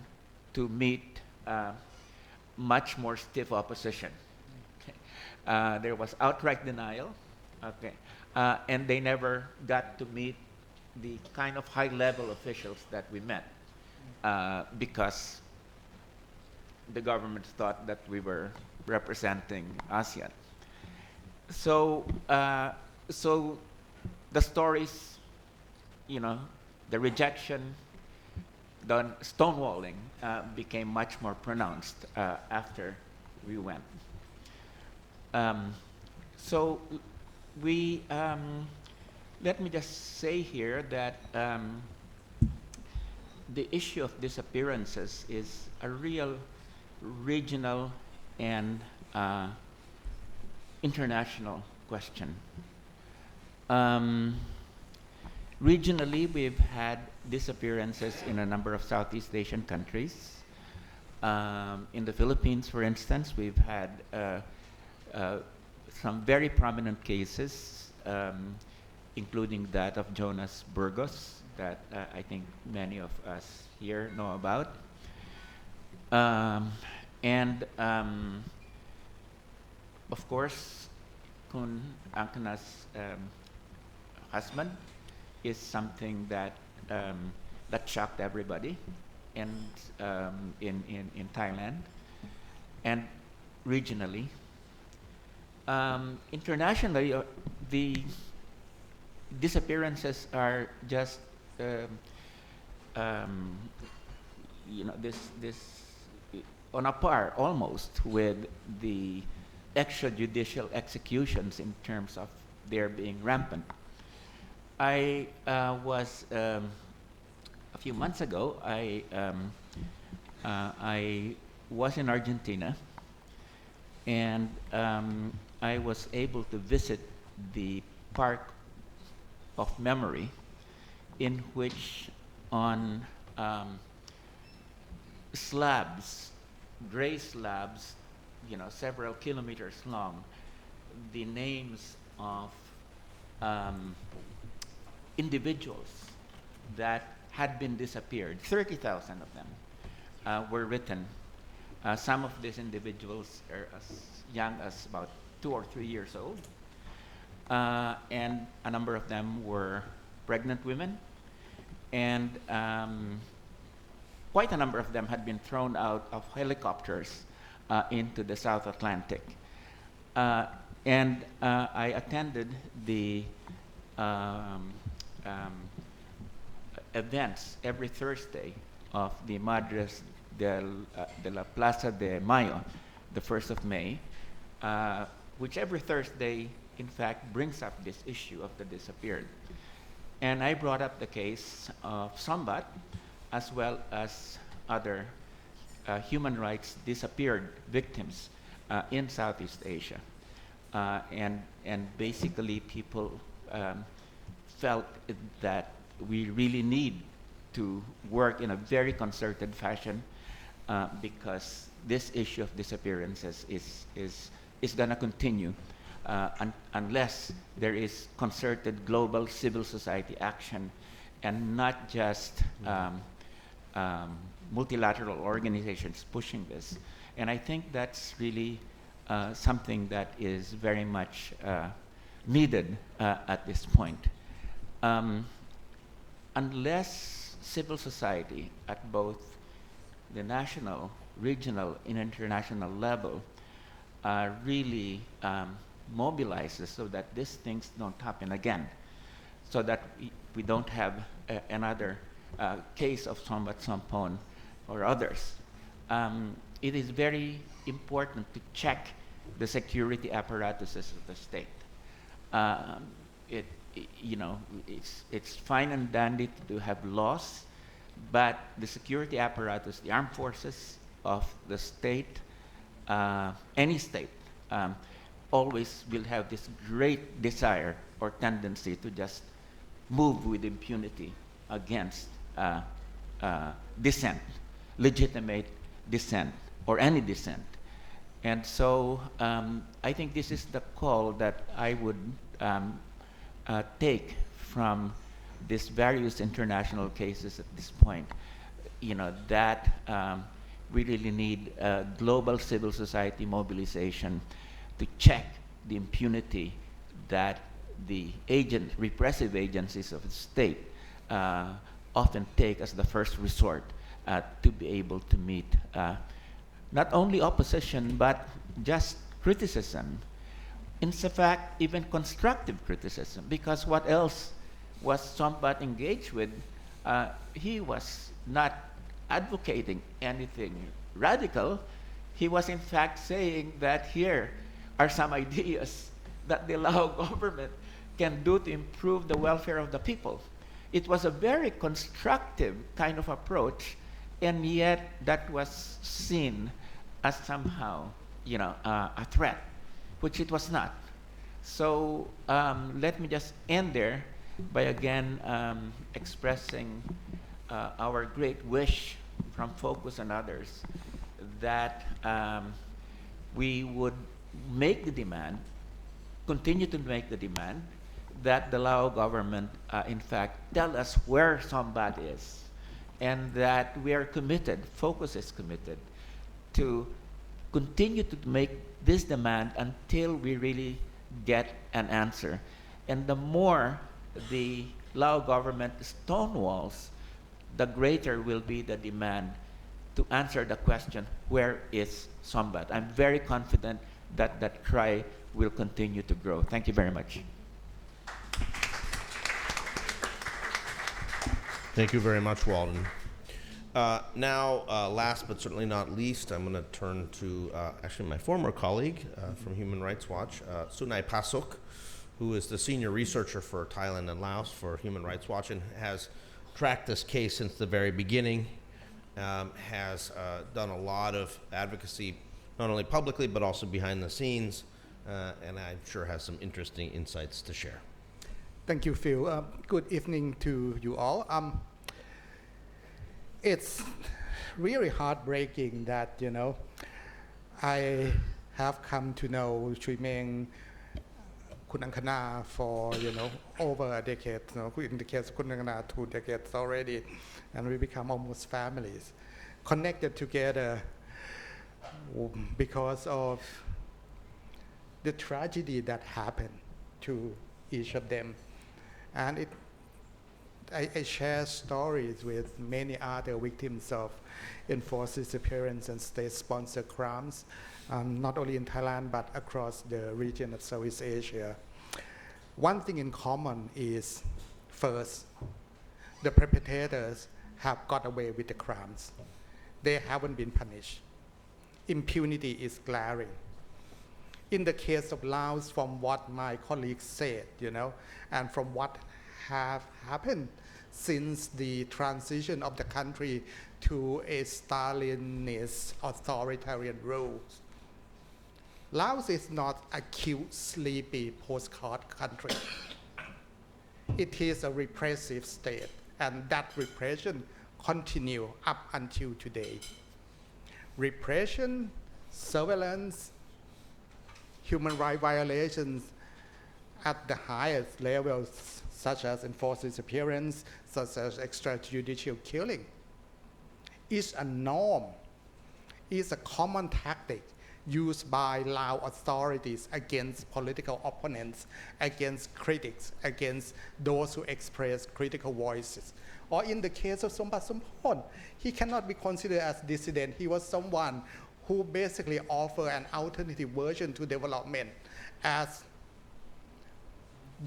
to meet much more stiff opposition. Okay. There was outright denial, okay, and they never got to meet the kind of high-level officials that we met because the government thought that we were representing ASEAN. So, so the stories, the rejection, the stonewalling became much more pronounced after we went. So we, let me just say here that the issue of disappearances is a real regional and international question. Regionally, we've had disappearances in a number of Southeast Asian countries. In the Philippines, for instance, we've had some very prominent cases, including that of Jonas Burgos, that I think many of us here know about. Of course, Kun Angkana's husband is something that that shocked everybody, and in Thailand, and regionally. Internationally, the disappearances are just this on a par almost with the extrajudicial executions in terms of their being rampant. I was a few months ago. I was in Argentina, and I was able to visit the Park of Memory, in which on slabs, gray slabs, several kilometers long, the names of individuals that had been disappeared, 30,000 of them, were written. Some of these individuals are as young as about 2 or 3 years old, and a number of them were pregnant women, and quite a number of them had been thrown out of helicopters into the South Atlantic. And I attended the um, um, events every Thursday of the Madres de la Plaza de Mayo, the 1st of May, which every Thursday, in fact, brings up this issue of the disappeared. And I brought up the case of Sombath, as well as other human rights disappeared victims in Southeast Asia. And basically people felt that we really need to work in a very concerted fashion because this issue of disappearances is going to continue unless there is concerted global civil society action and not just multilateral organizations pushing this. And I think that's really something that is very much needed at this point. Unless civil society at both the national, regional, and international level really mobilizes so that these things don't happen again, so that we don't have another case of Sombath Somphone or others. It is very important to check the security apparatuses of the state. It's fine and dandy to have laws, but the security apparatus, the armed forces of the state, any state, always will have this great desire or tendency to just move with impunity against dissent, legitimate dissent, or any dissent. And so I think this is the call that I would take from these various international cases at this point, that we really need global civil society mobilization to check the impunity that the repressive agencies of the state often take as the first resort to be able to meet not only opposition, but just criticism. In fact, even constructive criticism, because what else was Sombath engaged with? He was not advocating anything radical. He was in fact saying that here are some ideas that the Lao government can do to improve the welfare of the people. It was a very constructive kind of approach, and yet that was seen as somehow, a threat, which it was not. So let me just end there by again expressing our great wish from Focus and others that we would make the demand, continue to make the demand, that the Lao government, in fact, tell us where Sombath is, and that we are committed, Focus is committed, to continue to make this demand until we really get an answer. And the more the Lao government stonewalls, the greater will be the demand to answer the question, where is Sombath? I'm very confident that that cry will continue to grow. Thank you very much. Thank you very much, Walden. Now, last but certainly not least, I'm going to turn to actually my former colleague from Human Rights Watch, Sunay Pasok, who is the senior researcher for Thailand and Laos for Human Rights Watch and has tracked this case since the very beginning, has done a lot of advocacy, not only publicly but also behind the scenes, and I'm sure has some interesting insights to share. Thank you, Phil. Good evening to you all. It's really heartbreaking that, I have come to know Chui Meng, Kun Ankana for, over a decade, in the case of Kun Ankana, 2 decades already, and we become almost families, connected together because of the tragedy that happened to each of them. And I share stories with many other victims of enforced disappearance and state-sponsored crimes, not only in Thailand but across the region of Southeast Asia. One thing in common is, first, the perpetrators have got away with the crimes. They haven't been punished. Impunity is glaring. In the case of Laos, from what my colleagues said, and from what have happened since the transition of the country to a Stalinist authoritarian rule, Laos is not a cute, sleepy postcard country. It is a repressive state, and that repression continues up until today. Repression, surveillance, human rights violations at the highest levels, such as enforced disappearance, such as extrajudicial killing, is a norm, is a common tactic used by Lao authorities against political opponents, against critics, against those who express critical voices. Or in the case of Sombath Somphone, he cannot be considered as dissident. He was someone who basically offered an alternative version to development, as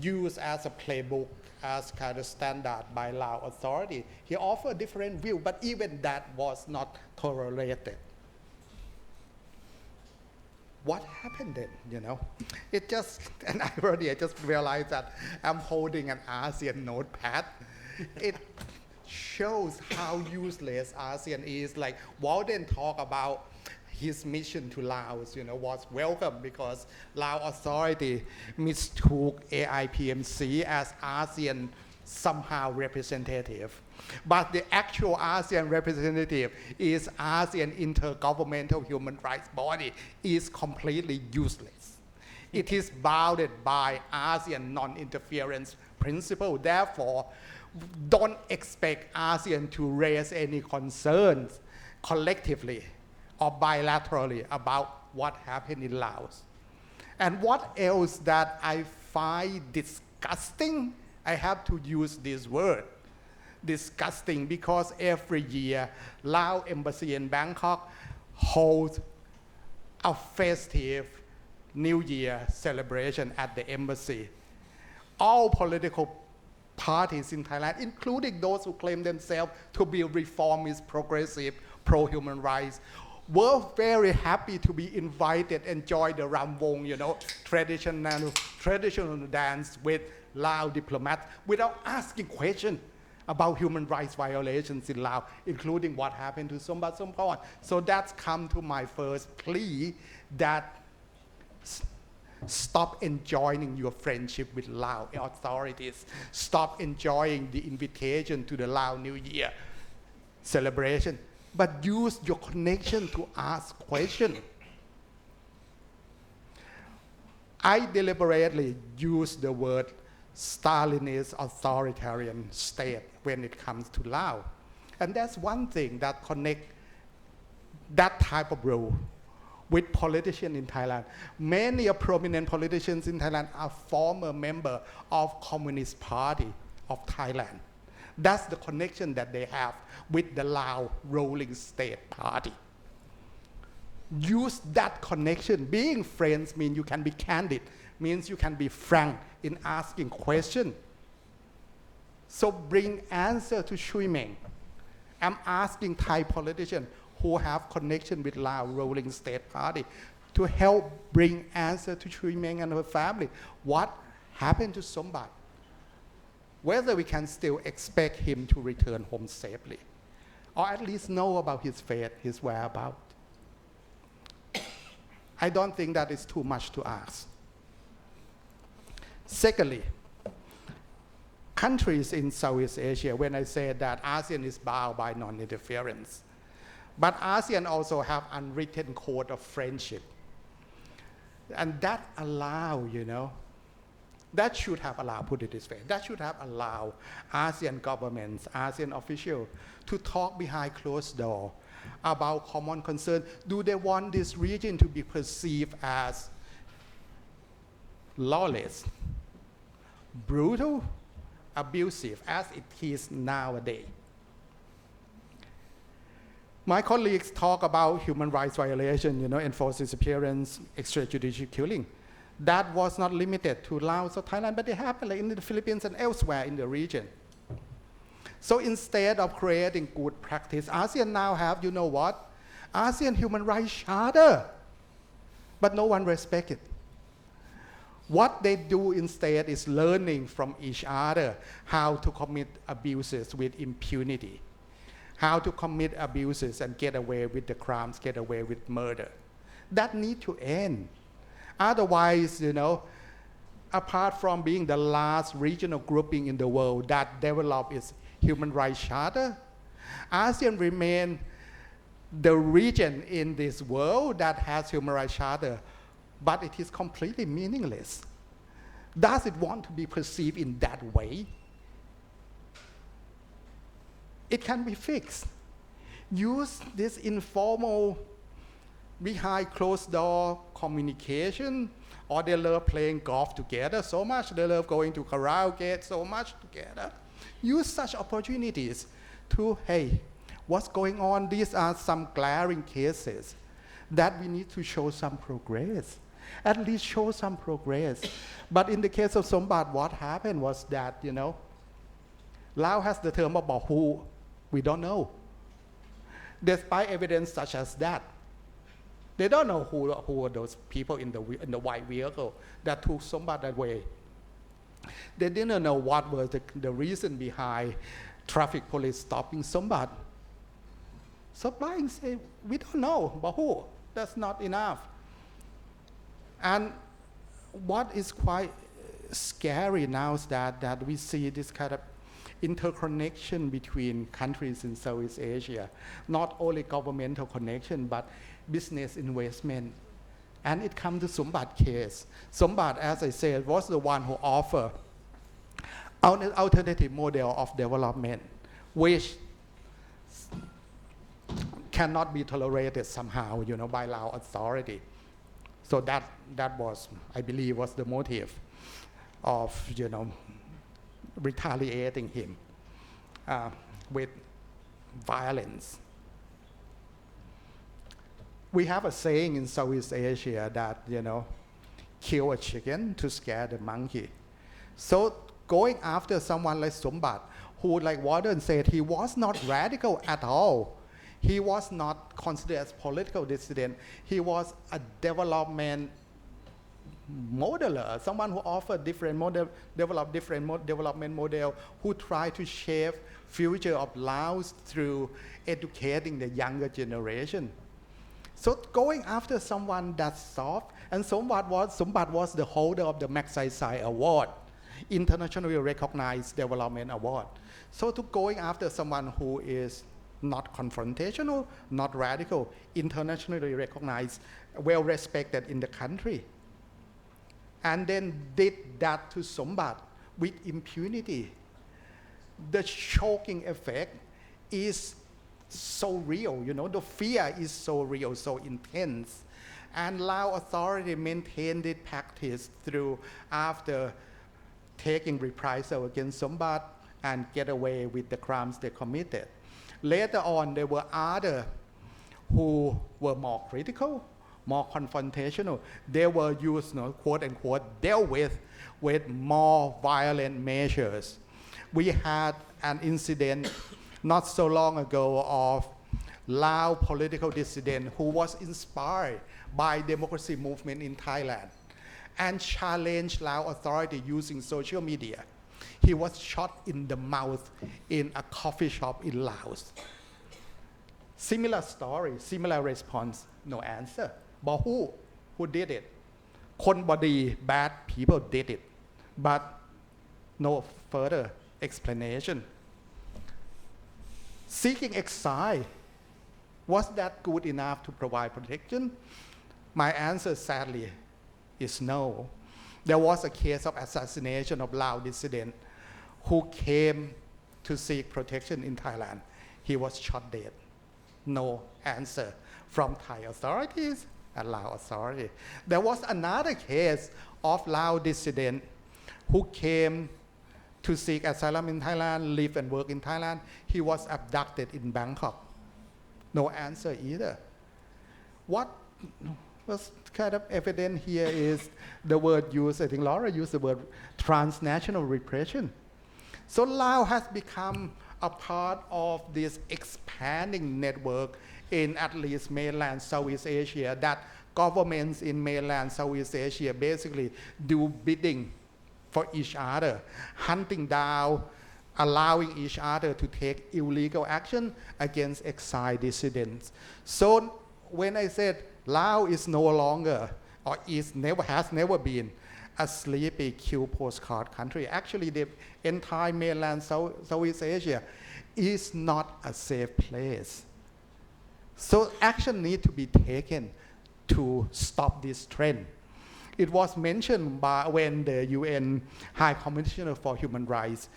used as a playbook, as kind of standard by Lao authority. He offered different view, but even that was not tolerated. What happened then, It just, and I just realized that I'm holding an ASEAN notepad. It shows how useless ASEAN is. Like, Walden talked about his mission to Laos, was welcome because Lao authority mistook AIPMC as ASEAN somehow representative. But the actual ASEAN representative is ASEAN Intergovernmental Human Rights Body, is completely useless. It is bounded by ASEAN non-interference principle. Therefore, don't expect ASEAN to raise any concerns collectively or bilaterally about what happened in Laos. And what else that I find disgusting, I have to use this word, disgusting, because every year Lao Embassy in Bangkok holds a festive New Year celebration at the embassy. All political parties in Thailand, including those who claim themselves to be reformist, progressive, pro-human rights, were very happy to be invited and join the Ramwong, traditional dance with Lao diplomats without asking questions about human rights violations in Laos, including what happened to Sombath Somphone. So that's come to my first plea, that stop enjoying your friendship with Lao authorities. Stop enjoying the invitation to the Lao New Year celebration, but use your connection to ask questions. I deliberately use the word Stalinist authoritarian state when it comes to Laos. And that's one thing that connects that type of rule with politicians in Thailand. Many prominent politicians in Thailand are former members of Communist Party of Thailand. That's the connection that they have with the Lao ruling state party. Use that connection. Being friends means you can be candid, means you can be frank in asking questions. So bring answer to Chui Meng. I'm asking Thai politicians who have connection with Lao ruling state party to help bring answer to Chui Meng and her family. What happened to Sombath? Whether we can still expect him to return home safely, or at least know about his fate, his whereabouts. I don't think that is too much to ask. Secondly, countries in Southeast Asia, when I say that ASEAN is bound by non-interference, but ASEAN also have unwritten code of friendship. And that allow, that should have allowed, put it this way, that should have allowed ASEAN governments, ASEAN officials to talk behind closed doors about common concern. Do they want this region to be perceived as lawless, brutal, abusive as it is nowadays. My colleagues talk about human rights violation, enforced disappearance, extrajudicial killing. That was not limited to Laos or Thailand, but it happened in the Philippines and elsewhere in the region. So instead of creating good practice, ASEAN now have, ASEAN Human Rights Charter, but no one respects it. What they do instead is learning from each other how to commit abuses with impunity, how to commit abuses and get away with the crimes, get away with murder. That needs to end. Otherwise, apart from being the last regional grouping in the world that developed its human rights charter, ASEAN remain the region in this world that has human rights charter, but it is completely meaningless. Does it want to be perceived in that way? It can be fixed. Use this informal, behind closed door communication, or they love playing golf together so much, they love going to karaoke so much together. Use such opportunities to, hey, what's going on? These are some glaring cases that we need to show some progress. At least show some progress. But in the case of Sombath, what happened was that, Laos has the term about who we don't know. Despite evidence such as that, they don't know who are those people in the white vehicle that took Sombath away. They didn't know what was the reason behind traffic police stopping Sombath. So blind say, we don't know, but who? That's not enough. And what is quite scary now is that we see this kind of interconnection between countries in Southeast Asia, not only governmental connection, but business investment. And it comes to Sombath case. Sombath, as I said, was the one who offered an alternative model of development, which cannot be tolerated somehow, by Lao authority. So that was, I believe, was the motive of, retaliating him with violence. We have a saying in Southeast Asia that, kill a chicken to scare the monkey. So going after someone like Sombath, who, like Warden said, he was not radical at all. He was not considered as political dissident. He was a development modeler, someone who offered different model, developed different development model, who tried to shape future of Laos through educating the younger generation. So going after someone that's soft, and Sombath was the holder of the Magsaysay Award, internationally recognized development award. So to going after someone who is not confrontational, not radical, internationally recognized, well respected in the country, and then did that to Sombath with impunity. The shocking effect is so real, the fear is so real, so intense. And Lao authority maintained this practice through after taking reprisal against Sombath and get away with the crimes they committed. Later on, there were others who were more critical, more confrontational. They were used, quote unquote, dealt with more violent measures. We had an incident not so long ago of Lao political dissident who was inspired by democracy movement in Thailand and challenged Lao authority using social media. He was shot in the mouth in a coffee shop in Laos. Similar story, similar response, no answer. But who did it? Kon body, bad people did it. But no further explanation. Seeking exile, was that good enough to provide protection? My answer, sadly, is no. There was a case of assassination of Lao dissident who came to seek protection in Thailand. He was shot dead. No answer from Thai authorities and Lao authority. There was another case of Lao dissident who came to seek asylum in Thailand, live and work in Thailand. He was abducted in Bangkok. No answer either. What was kind of evident here is the word used, I think Laura used the word transnational repression. So Laos has become a part of this expanding network in at least mainland Southeast Asia, that governments in mainland Southeast Asia basically do bidding for each other, hunting down, allowing each other to take illegal action against exile dissidents. So when I said Laos is no longer, or has never been, a sleepy Q postcard country, actually the entire mainland Southeast Asia is not a safe place. So action needs to be taken to stop this trend. It was mentioned when the UN High Commissioner for Human Rights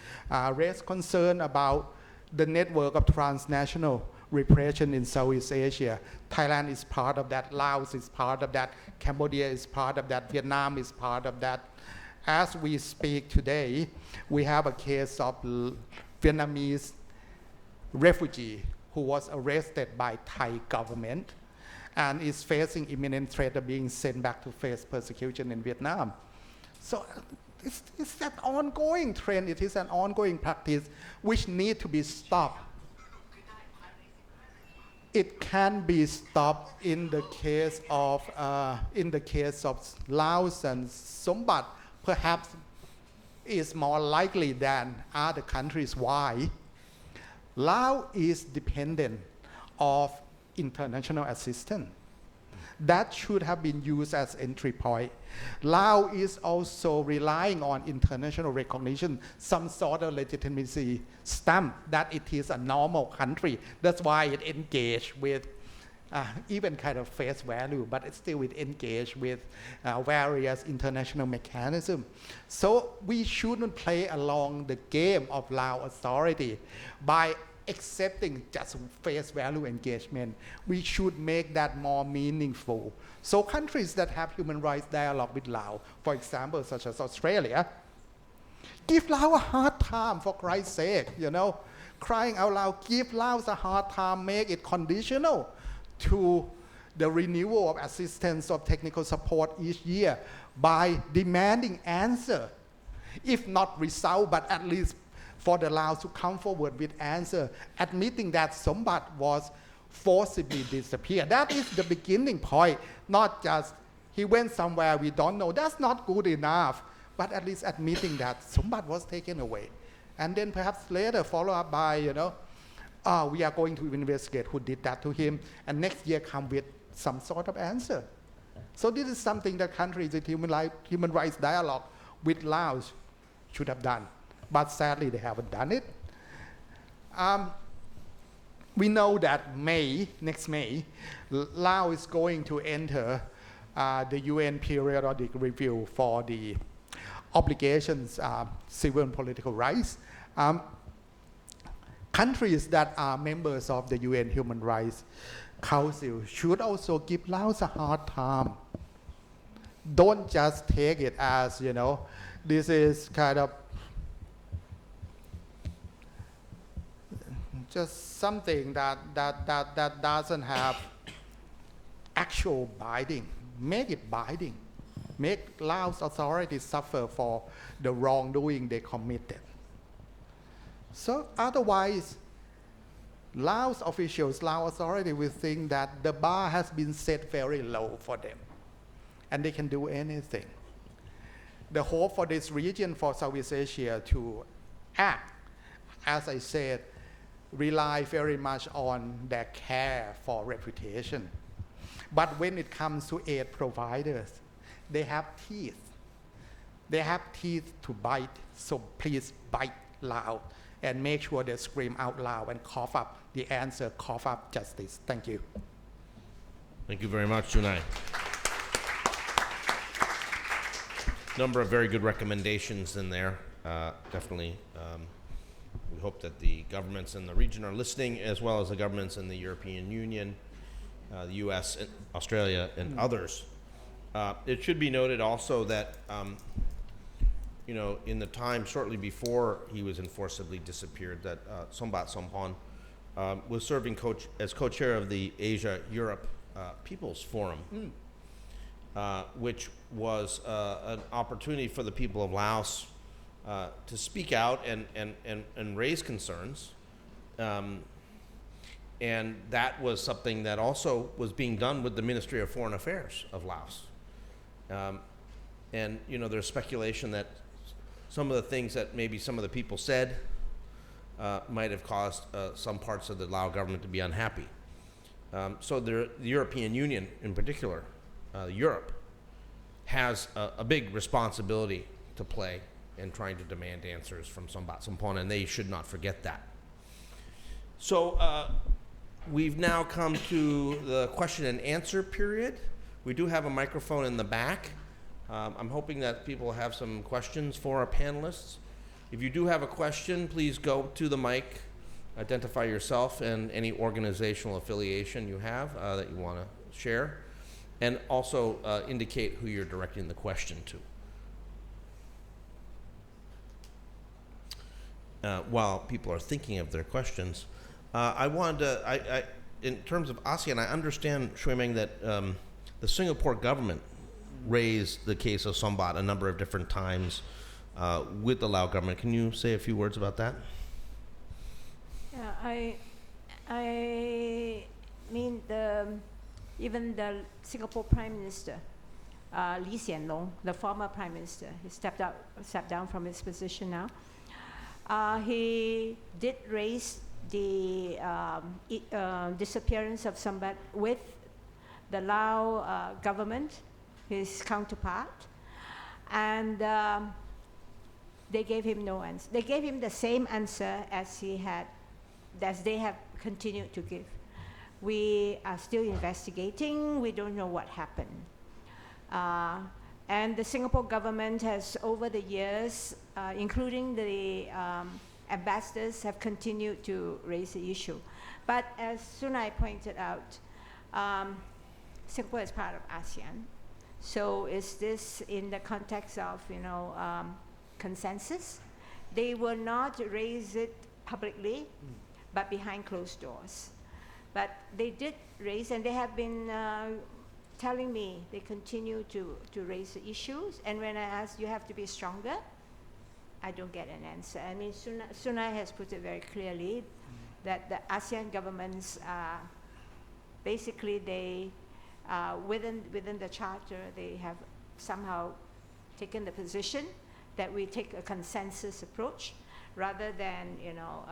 raised concern about the network of transnational repression in Southeast Asia. Thailand is part of that, Laos is part of that, Cambodia is part of that, Vietnam is part of that. As we speak today, we have a case of Vietnamese refugee who was arrested by Thai government and is facing imminent threat of being sent back to face persecution in Vietnam. So it's an ongoing trend, it is an ongoing practice which needs to be stopped. It can be stopped in the case of Laos and Sombath, perhaps is more likely than other countries. Why? Laos is dependent of international assistance. That should have been used as entry point. Laos is also relying on international recognition, some sort of legitimacy stamp that it is a normal country. That's why it engaged with even kind of face value, but still it engaged with various international mechanisms. So we shouldn't play along the game of Laos authority by accepting just face value engagement. We should make that more meaningful. So countries that have human rights dialogue with Laos, for example, such as Australia, give Laos a hard time, for Christ's sake, crying out loud, give Laos a hard time, make it conditional to the renewal of assistance of technical support each year by demanding answer, if not result, but at least for the Laos to come forward with answer, admitting that Sombath was forcibly disappeared. That is the beginning point, not just he went somewhere we don't know. That's not good enough, but at least admitting that Sombath was taken away. And then perhaps later follow up by, we are going to investigate who did that to him, and next year come with some sort of answer. So this is something that countries with human rights dialogue with Laos should have done. But sadly, they haven't done it. We know that next May, Laos is going to enter the UN periodic review for the obligations, civil and political rights. Countries that are members of the UN Human Rights Council should also give Laos a hard time. Don't just take it as, this is kind of just something that doesn't have actual binding. Make it binding. Make Laos authorities suffer for the wrongdoing they committed. So otherwise, Laos officials, Laos authorities will think that the bar has been set very low for them and they can do anything. The hope for this region, for Southeast Asia to act, as I said, rely very much on their care for reputation. But when it comes to aid providers, they have teeth. They have teeth to bite, so please bite loud and make sure they scream out loud and cough up the answer, cough up justice. Thank you. Thank you very much, Junai. Number of very good recommendations in there, definitely. We hope that the governments in the region are listening, as well as the governments in the European Union, the US, and Australia, and others. It should be noted also that you know, in the time shortly before he was enforcibly disappeared, that Sombath Somphone was serving as co-chair of the Asia-Europe People's Forum, which was an opportunity for the people of Laos to speak out and raise concerns. And that was something that also was being done with the Ministry of Foreign Affairs of Laos. And, you know, there's speculation that some of the things that maybe some of the people said might have caused some parts of the Lao government to be unhappy. So the European Union in particular, Europe, has a big responsibility to play in trying to demand answers from Sombath Somphone, and they should not forget that. So we've now come to the question and answer period. We do have a microphone in the back. I'm hoping that people have some questions for our panelists. If you do have a question, please go to the mic, identify yourself and any organizational affiliation you have that you want to share, and also indicate who you're directing the question to. While people are thinking of their questions, I wanted to, in terms of ASEAN, I understand, Shui Meng, that the Singapore government raised the case of Sombath a number of different times with the Lao government. Can you say a few words about that? Yeah, I mean, even the Singapore Prime Minister, Lee Hsien Loong, the former Prime Minister, he stepped down from his position now. He did raise the disappearance of Sombath with the Lao government, his counterpart, and they gave him no answer. They gave him the same answer as they have continued to give. We are still investigating. We don't know what happened. And the Singapore government has, over the years, including the ambassadors, have continued to raise the issue. But as Sunai pointed out, Singapore is part of ASEAN. So is this in the context of, you know, consensus? They will not raise it publicly, but behind closed doors. But they did raise, and they have been telling me they continue to raise the issues. And when I ask, you have to be stronger, I don't get an answer. I mean, Sunai has put it very clearly that the ASEAN governments, basically they, within the charter, they have somehow taken the position that we take a consensus approach rather than, you know,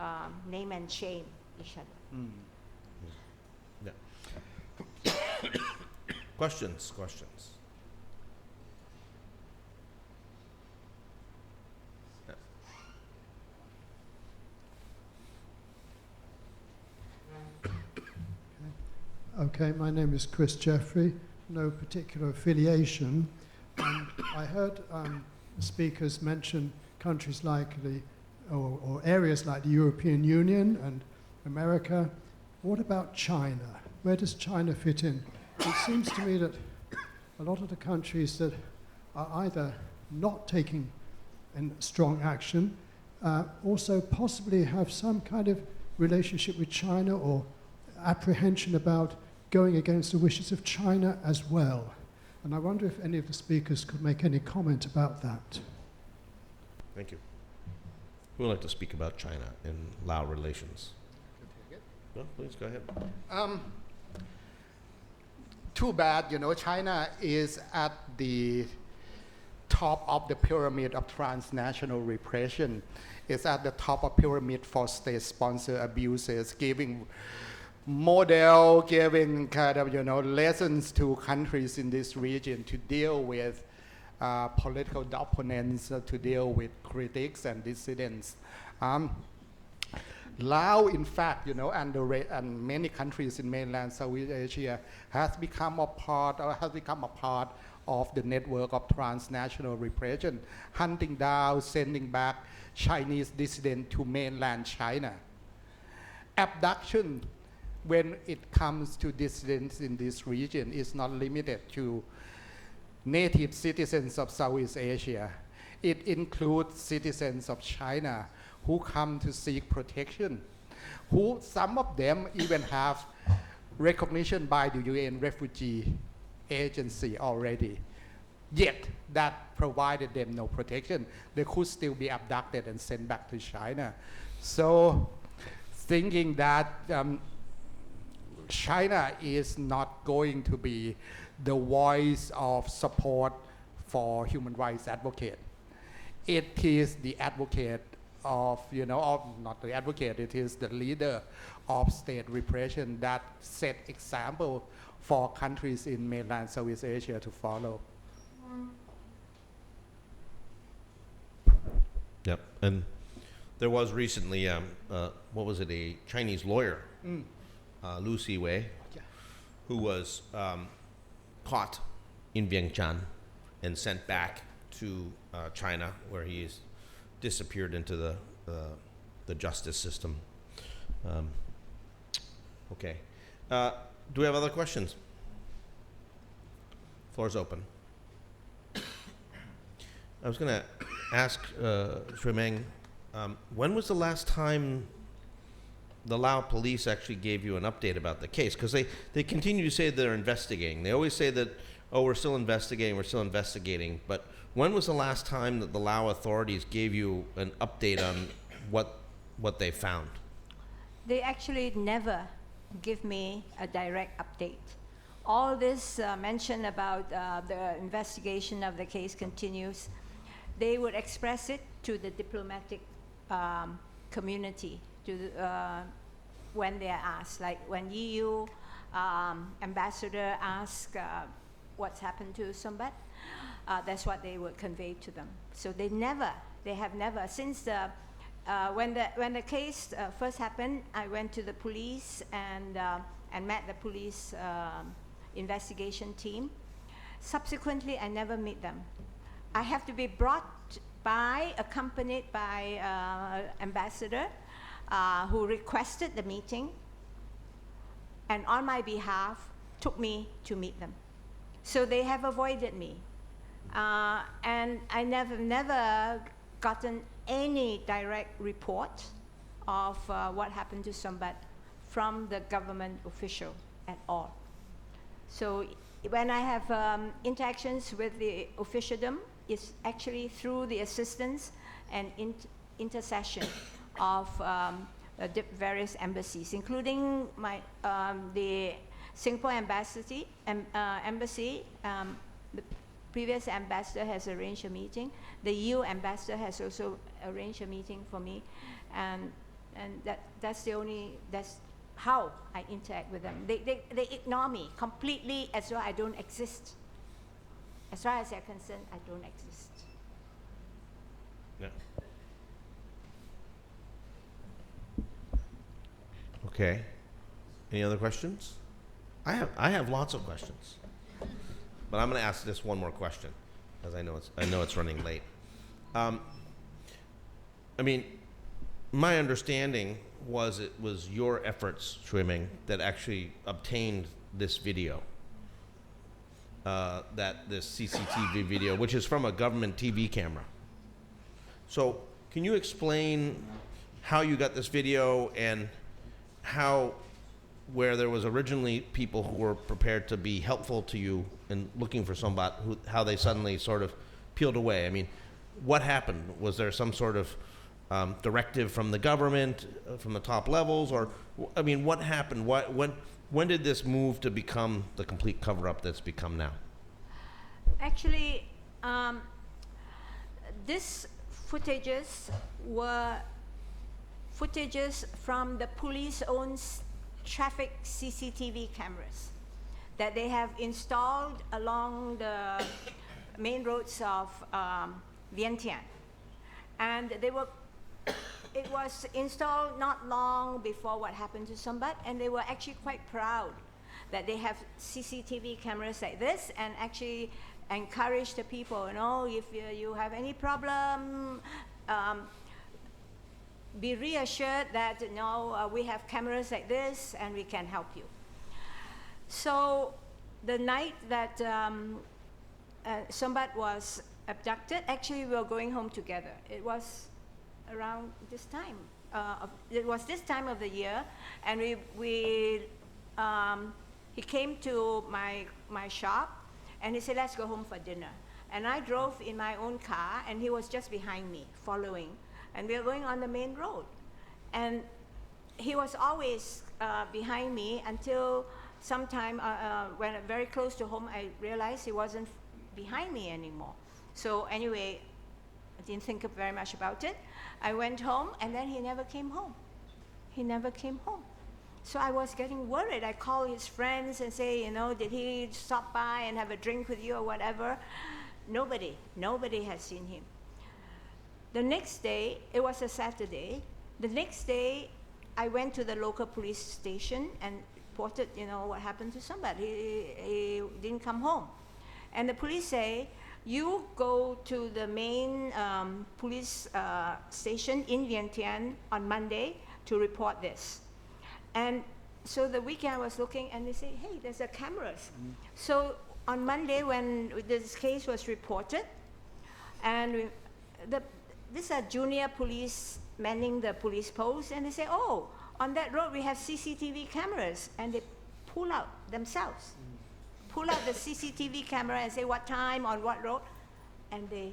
name and shame each other. Yeah. Questions? Okay, my name is Chris Jeffrey, no particular affiliation. I heard speakers mention countries like or areas like the European Union and America. What about China? Where does China fit in? It seems to me that a lot of the countries that are either not taking strong action also possibly have some kind of relationship with China or apprehension about going against the wishes of China as well. And I wonder if any of the speakers could make any comment about that. Thank you. Who would like to speak about China and Lao relations? No, please go ahead. Too bad, you know, China is at the top of the pyramid of transnational repression. It's at the top of pyramid for state-sponsored abuses, giving model, giving kind of, you know, lessons to countries in this region to deal with political opponents, to deal with critics and dissidents. Laos, in fact, you know, and many countries in mainland Southeast Asia has become a part of the network of transnational repression, hunting down, sending back Chinese dissidents to mainland China. Abduction, when it comes to dissidents in this region, is not limited to native citizens of Southeast Asia. It includes citizens of China who come to seek protection, who some of them even have recognition by the UN Refugee Agency already. Yet that provided them no protection. They could still be abducted and sent back to China. So thinking that China is not going to be the voice of support for human rights advocate. It is the advocate of, not the advocate, it is the leader of state repression that set example for countries in mainland Southeast Asia to follow. Yep, and there was recently, what was it, a Chinese lawyer, Lu Siwei, who was caught in Vientiane and sent back to China, where he is disappeared into the justice system. Okay. Do we have other questions? Floor's open. I was going to ask Shui Meng, when was the last time the Lao police actually gave you an update about the case? Because they continue to say they're investigating. They always say that, oh, we're still investigating. But when was the last time that the Lao authorities gave you an update on what they found? They actually never give me a direct update. All this mention about the investigation of the case continues. They would express it to the diplomatic community when they are asked. Like when EU ambassador asked what's happened to Sombath, that's what they would convey to them. So they have never, since when the case first happened, I went to the police and met the police investigation team. Subsequently, I never meet them. I have to be accompanied by ambassador who requested the meeting and on my behalf took me to meet them. So they have avoided me. And I never gotten any direct report of what happened to Sombath from the government official at all. So when I have interactions with the officialdom, it's actually through the assistance and intercession of various embassies, including the Singapore embassy. The previous ambassador has arranged a meeting. The EU ambassador has also arranged a meeting for me, and that's how I interact with them. They ignore me completely as though I don't exist. As far as they're concerned, I don't exist. Yeah. Okay. Any other questions? I have lots of questions, but I'm going to ask this one more question, because I know it's running late. I mean, my understanding was it was your efforts, Shui Meng, that actually obtained this video. This CCTV video, which is from a government TV camera. So can you explain how you got this video and how, where there was originally people who were prepared to be helpful to you in looking for Sombath, how they suddenly sort of peeled away? I mean, what happened? Was there some sort of directive from the government, from the top levels, or, I mean, what happened? When did this move to become the complete cover-up that's become now? Actually, these footages were footages from the police own traffic CCTV cameras that they have installed along the main roads of Vientiane. And it was installed not long before what happened to Sombath, and they were actually quite proud that they have CCTV cameras like this, and actually encourage the people, if you have any problem, be reassured that we have cameras like this and we can help you. So the night that Sombath was abducted. Actually, we were going home together. It was around this time. It was this time of the year, and he came to my shop, and he said, "Let's go home for dinner." And I drove in my own car, and he was just behind me, following. And we were going on the main road. And he was always behind me until sometime when very close to home, I realized he wasn't behind me anymore. So anyway, I didn't think very much about it. I went home, and then he never came home. He never came home. So I was getting worried. I called his friends and say, you know, did he stop by and have a drink with you or whatever? Nobody has seen him. The next day, it was a Saturday. The next day, I went to the local police station and reported, you know, what happened to somebody. He didn't come home. And the police say, you go to the main police station in Vientiane on Monday to report this. And so the weekend I was looking, and they say, hey, there's a cameras. So on Monday, when this case was reported, and these are junior police manning the police post, and they say, oh, on that road we have CCTV cameras, and they pull out themselves. Pull out the CCTV camera and say what time, on what road, and they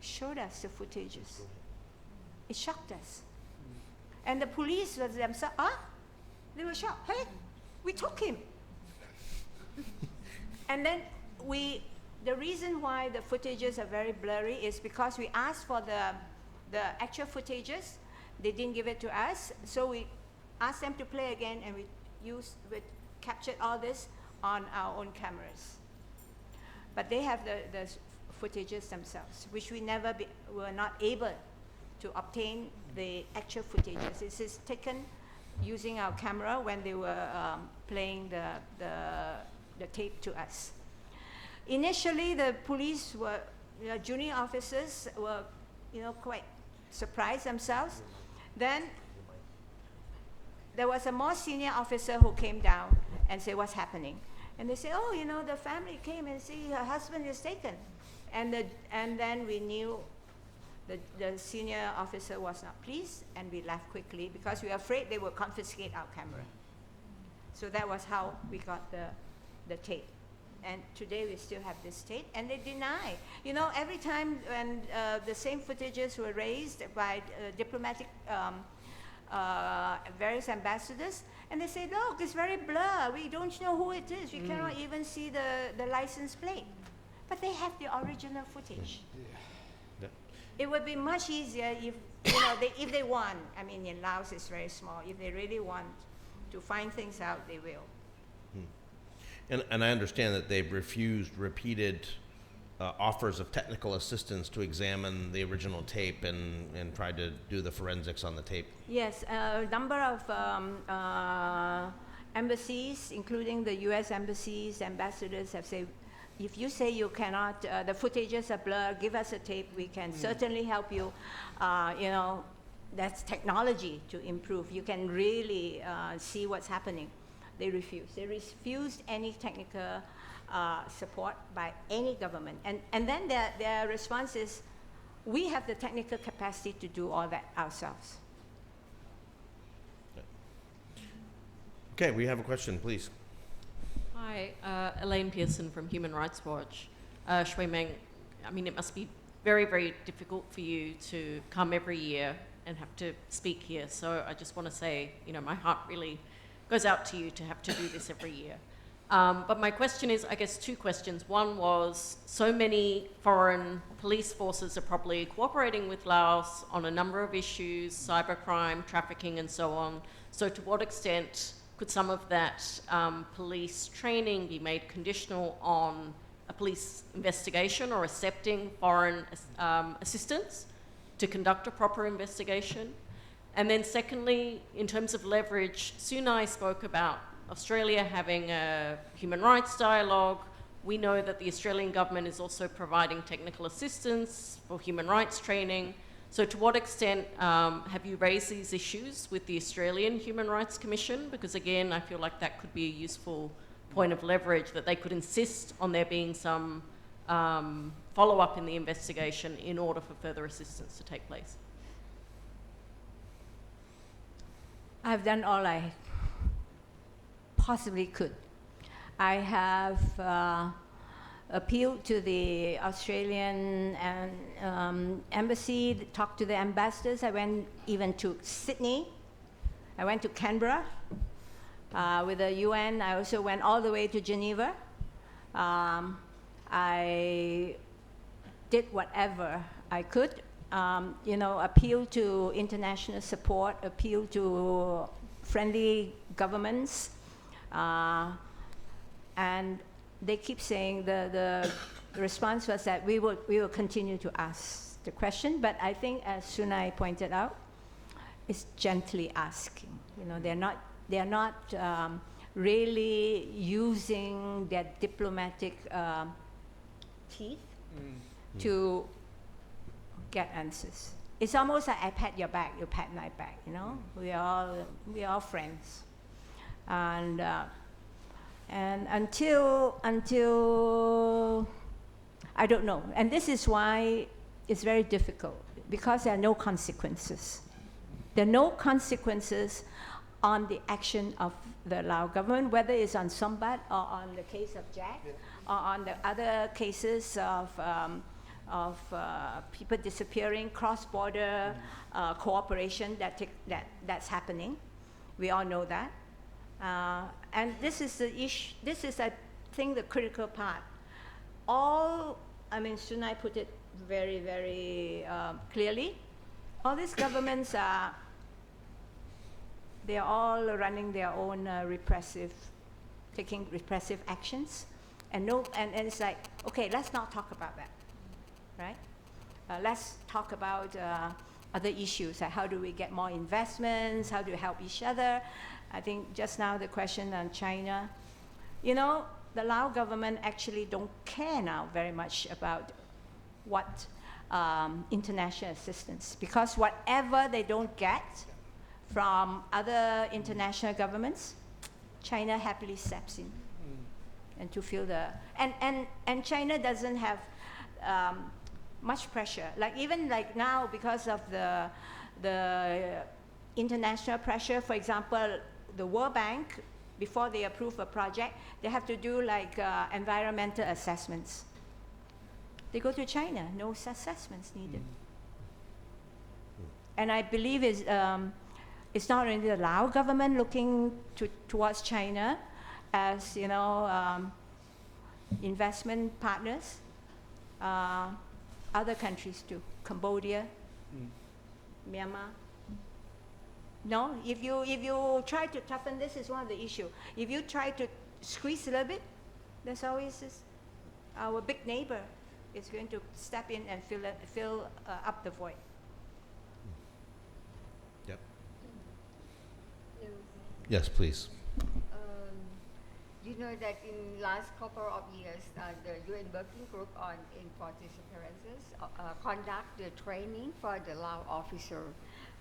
showed us the footages. It shocked us. And the police was themselves, they were shocked. Hey, we took him. And then the reason why the footages are very blurry is because we asked for the actual footages. They didn't give it to us, so we asked them to play again, and we captured all this on our own cameras. But they have the footages themselves, which we were not able to obtain the actual footages. This is taken using our camera when they were playing the tape to us. Initially, the police were, junior officers were, quite surprised themselves. Then there was a more senior officer who came down and said, what's happening? And they say, oh, the family came and see her husband is taken. And then we knew the senior officer was not pleased, and we left quickly because we were afraid they would confiscate our camera. So that was how we got the tape. And today we still have this tape, and they deny. Every time when the same footages were raised by diplomatic various ambassadors, and they say, look, it's very blurred. We don't know who it is. We cannot even see the license plate. But they have the original footage. Yeah. It would be much easier if, if they want. I mean, in Laos it's very small. If they really want to find things out, they will. And I understand that they've refused repeated offers of technical assistance to examine the original tape and tried to do the forensics on the tape. Yes, a number of embassies, including the U.S. embassies, ambassadors have said, if you say you cannot, the footages are blurred, give us a tape, we can certainly help you. That's technology to improve. You can really see what's happening. They refused. They refused any technical support by any government. And then their response is, we have the technical capacity to do all that ourselves. Okay, we have a question, please. Hi, Elaine Pearson from Human Rights Watch. Shui Meng, I mean, it must be very, very difficult for you to come every year and have to speak here. So I just want to say, my heart really goes out to you to have to do this every year. But my question is, I guess, two questions. One was, so many foreign police forces are probably cooperating with Laos on a number of issues, cybercrime, trafficking, and so on. So to what extent could some of that police training be made conditional on a police investigation or accepting foreign assistance to conduct a proper investigation? And then secondly, in terms of leverage, Sunai spoke about Australia having a human rights dialogue. We know that the Australian government is also providing technical assistance for human rights training. So to what extent have you raised these issues with the Australian Human Rights Commission? Because again, I feel like that could be a useful point of leverage, that they could insist on there being some follow up in the investigation in order for further assistance to take place? I've done all I possibly could. I have appealed to the Australian embassy, talked to the ambassadors. I went even to Sydney. I went to Canberra with the UN. I also went all the way to Geneva. I did whatever I could, appeal to international support, appeal to friendly governments, and they keep saying the response was that we will continue to ask the question, but I think, as Sunai pointed out, it's gently asking. They're not really using their diplomatic teeth to get answers. It's almost like I pat your back, you pat my back. We are friends, and until I don't know. And this is why it's very difficult, because there are no consequences. There are no consequences on the action of the Lao government, whether it's on Sombath or on the case of Jack, or on the other cases of people disappearing, cross-border cooperation that's happening. We all know that. And this is the issue. This is, I think, the critical part. Sunai put it very, very clearly. All these governments they're all running their own taking repressive actions, and it's like, okay, let's not talk about that, right? Let's talk about other issues, like how do we get more investments, how do we help each other. I think just now the question on China, the Lao government actually don't care now very much about what international assistance, because whatever they don't get from other international governments, China happily steps in and to feel and China doesn't have much pressure. Even now, because of the international pressure, for example, the World Bank, before they approve a project, they have to do environmental assessments. They go to China, no assessments needed. And I believe it's not only the Lao government looking towards China as investment partners, other countries too, Cambodia, Myanmar. No, if you try to toughen, this is one of the issues. If you try to squeeze a little bit, there's always our big neighbor is going to step in and fill up the void. Yep. Yes, please. You know that in last couple of years, the UN Working Group on Enforced Disappearances conduct the training for the Lao officer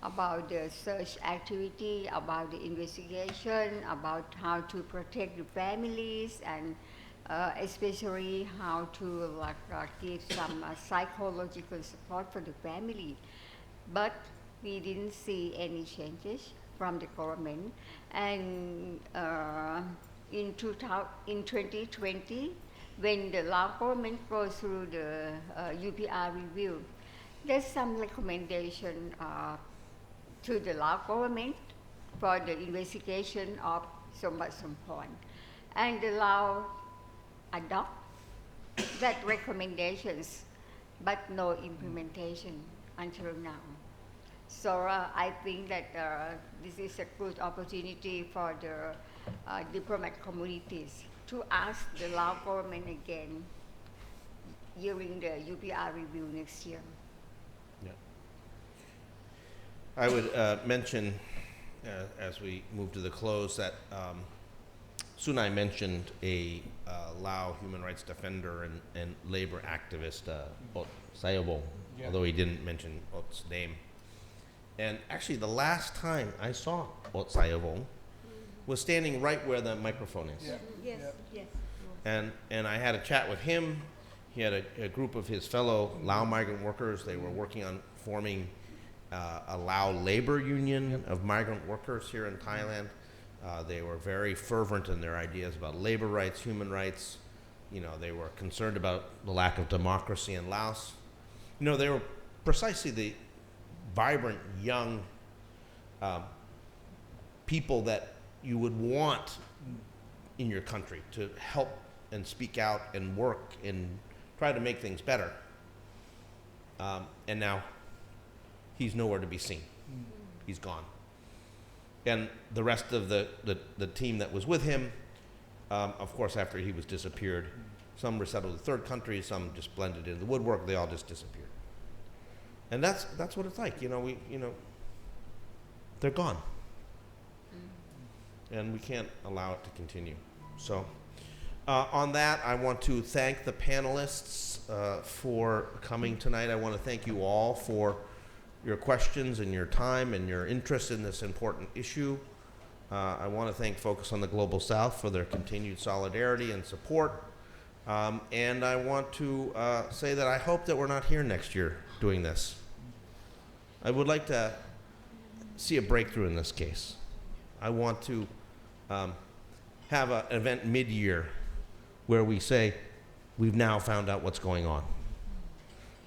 about the search activity, about the investigation, about how to protect the families, and especially how to give some psychological support for the family. But we didn't see any changes from the government, and in 2020, when the Lao government goes through the UPR review, there's some recommendation to the Lao government for the investigation of Sombath Somphone, and the Lao adopt that recommendations, but no implementation until now. So I think that this is a good opportunity for the diplomat communities to ask the Lao government again during the UPR review next year. Yeah. I would mention, as we move to the close, that Sunai mentioned a Lao human rights defender and labor activist, Sayabo, although he didn't mention Ot's name. And actually, the last time I saw Ot Sayabo was standing right where the microphone is. Yes, yes. And I had a chat with him. He had a group of his fellow Lao migrant workers. They were working on forming a Lao labor union of migrant workers here in Thailand. They were very fervent in their ideas about labor rights, human rights. You know, they were concerned about the lack of democracy in Laos. You know, they were precisely the vibrant, young people that you would want in your country to help and speak out and work and try to make things better. And now he's nowhere to be seen. He's gone. And the rest of the team that was with him, of course, after he was disappeared, some were settled in third countries, some just blended into the woodwork, they all just disappeared. And that's what it's like, you know, they're gone. And we can't allow it to continue. So on that, I want to thank the panelists for coming tonight. I want to thank you all for your questions and your time and your interest in this important issue. I want to thank Focus on the Global South for their continued solidarity and support. And I want to say that I hope that we're not here next year doing this. I would like to see a breakthrough in this case. I want to have an event mid-year where we say, we've now found out what's going on.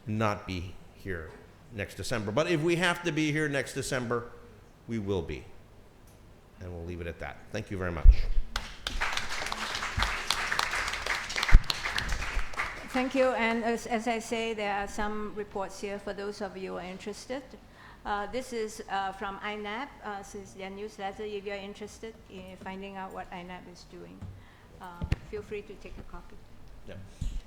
Not be here next December. But if we have to be here next December, we will be. And we'll leave it at that. Thank you very much. Thank you. And as I say, there are some reports here for those of you who are interested. This is from INAP, since their newsletter. If you're interested in finding out what INAP is doing, feel free to take a copy. Yeah.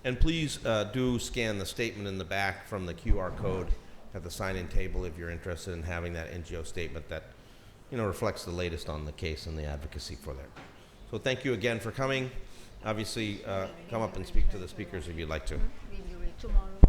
And please do scan the statement in the back from the QR code at the sign-in table if you're interested in having that NGO statement that, you know, reflects the latest on the case and the advocacy for that. So thank you again for coming. Obviously, come up and speak to the speakers if you'd like to. Tomorrow.